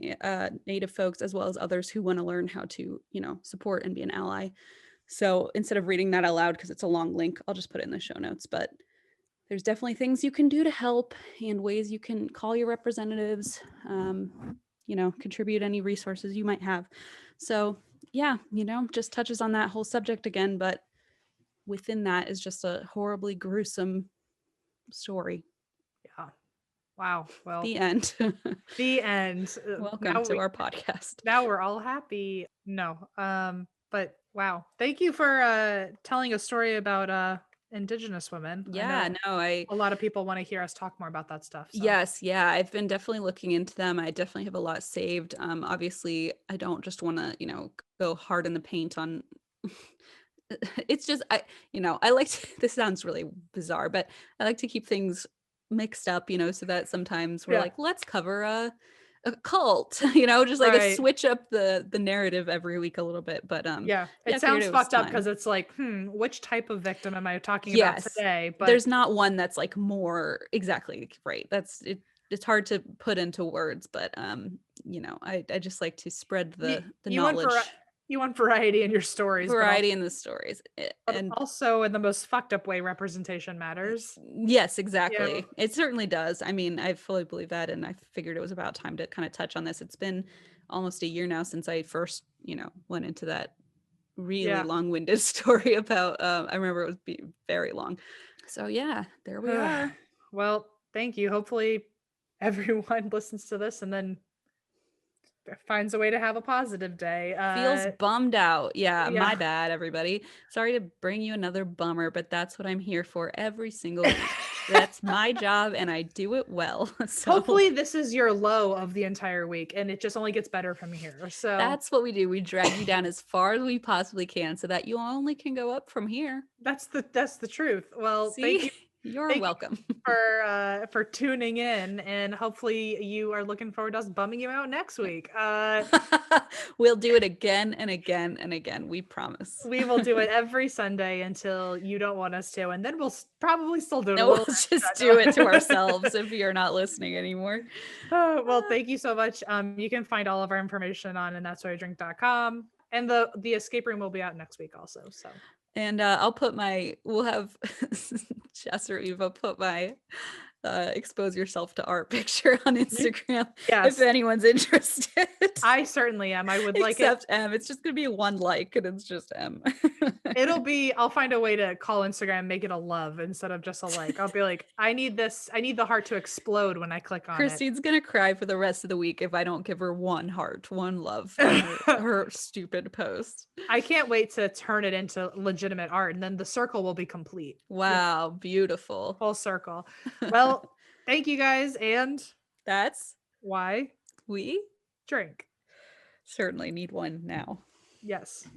Native folks, as well as others who want to learn how to, support and be an ally. So instead of reading that out loud, because it's a long link, I'll just put it in the show notes. But there's definitely things you can do to help and ways you can call your representatives, contribute any resources you might have. So yeah, just touches on that whole subject again, but within that is just a horribly gruesome story. Yeah. Wow. Well, the end. The end. Welcome to our podcast. Now we're all happy. No. But wow. Thank you for telling a story about Indigenous women. Yeah, a lot of people want to hear us talk more about that stuff. So. Yes, yeah, I've been definitely looking into them. I definitely have a lot saved. Obviously, I don't just want to, go hard in the paint on it's just I like to, this sounds really bizarre, but I like to keep things mixed up, so that sometimes we're like, let's cover a cult, just like a switch up the narrative every week a little bit. But it sounds fucked up because it's like, which type of victim am I talking about today? But there's not one that's like more exactly right. That's it. It's hard to put into words, but I just like to spread the knowledge. You want variety in your stories. Variety in the stories. And also in the most fucked up way, representation matters. Yes, exactly. Yeah. It certainly does. I mean, I fully believe that. And I figured it was about time to kind of touch on this. It's been almost a year now since I first, went into that really long-winded story about, I remember it was very long. So yeah, there we are. Well, thank you. Hopefully everyone listens to this and then finds a way to have a positive day. Feels bummed out. Yeah, my bad, everybody. Sorry to bring you another bummer, but that's what I'm here for every single week. That's my job, and I do it well. So hopefully this is your low of the entire week, and it just only gets better from here. So that's what we do. We drag you down as far as we possibly can so that you only can go up from here. That's the truth. Well, thank you. You're welcome for tuning in, and hopefully you are looking forward to us bumming you out next week. We'll do it again and again and again. We promise. We will do it every Sunday until you don't want us to, and then we'll probably still do it. We'll just do it to ourselves if you're not listening anymore. Well, thank you so much. You can find all of our information on andthat'swhatidrink.com, and the escape room will be out next week also. So. And we'll have Jess or Eva put my expose yourself to art picture on Instagram. Yes. If anyone's interested. I certainly am. I would like it. Except M. It's just going to be one like, and it's just M. I'll find a way to call Instagram, make it a love instead of just a like. I'll be like, I need the heart to explode when I click on Christine's going to cry for the rest of the week if I don't give her one heart, one love for her stupid post. I can't wait to turn it into legitimate art, and then the circle will be complete. Wow. Beautiful. Full circle. Well, thank you guys. And that's why We drink. certainly need one now. Yes.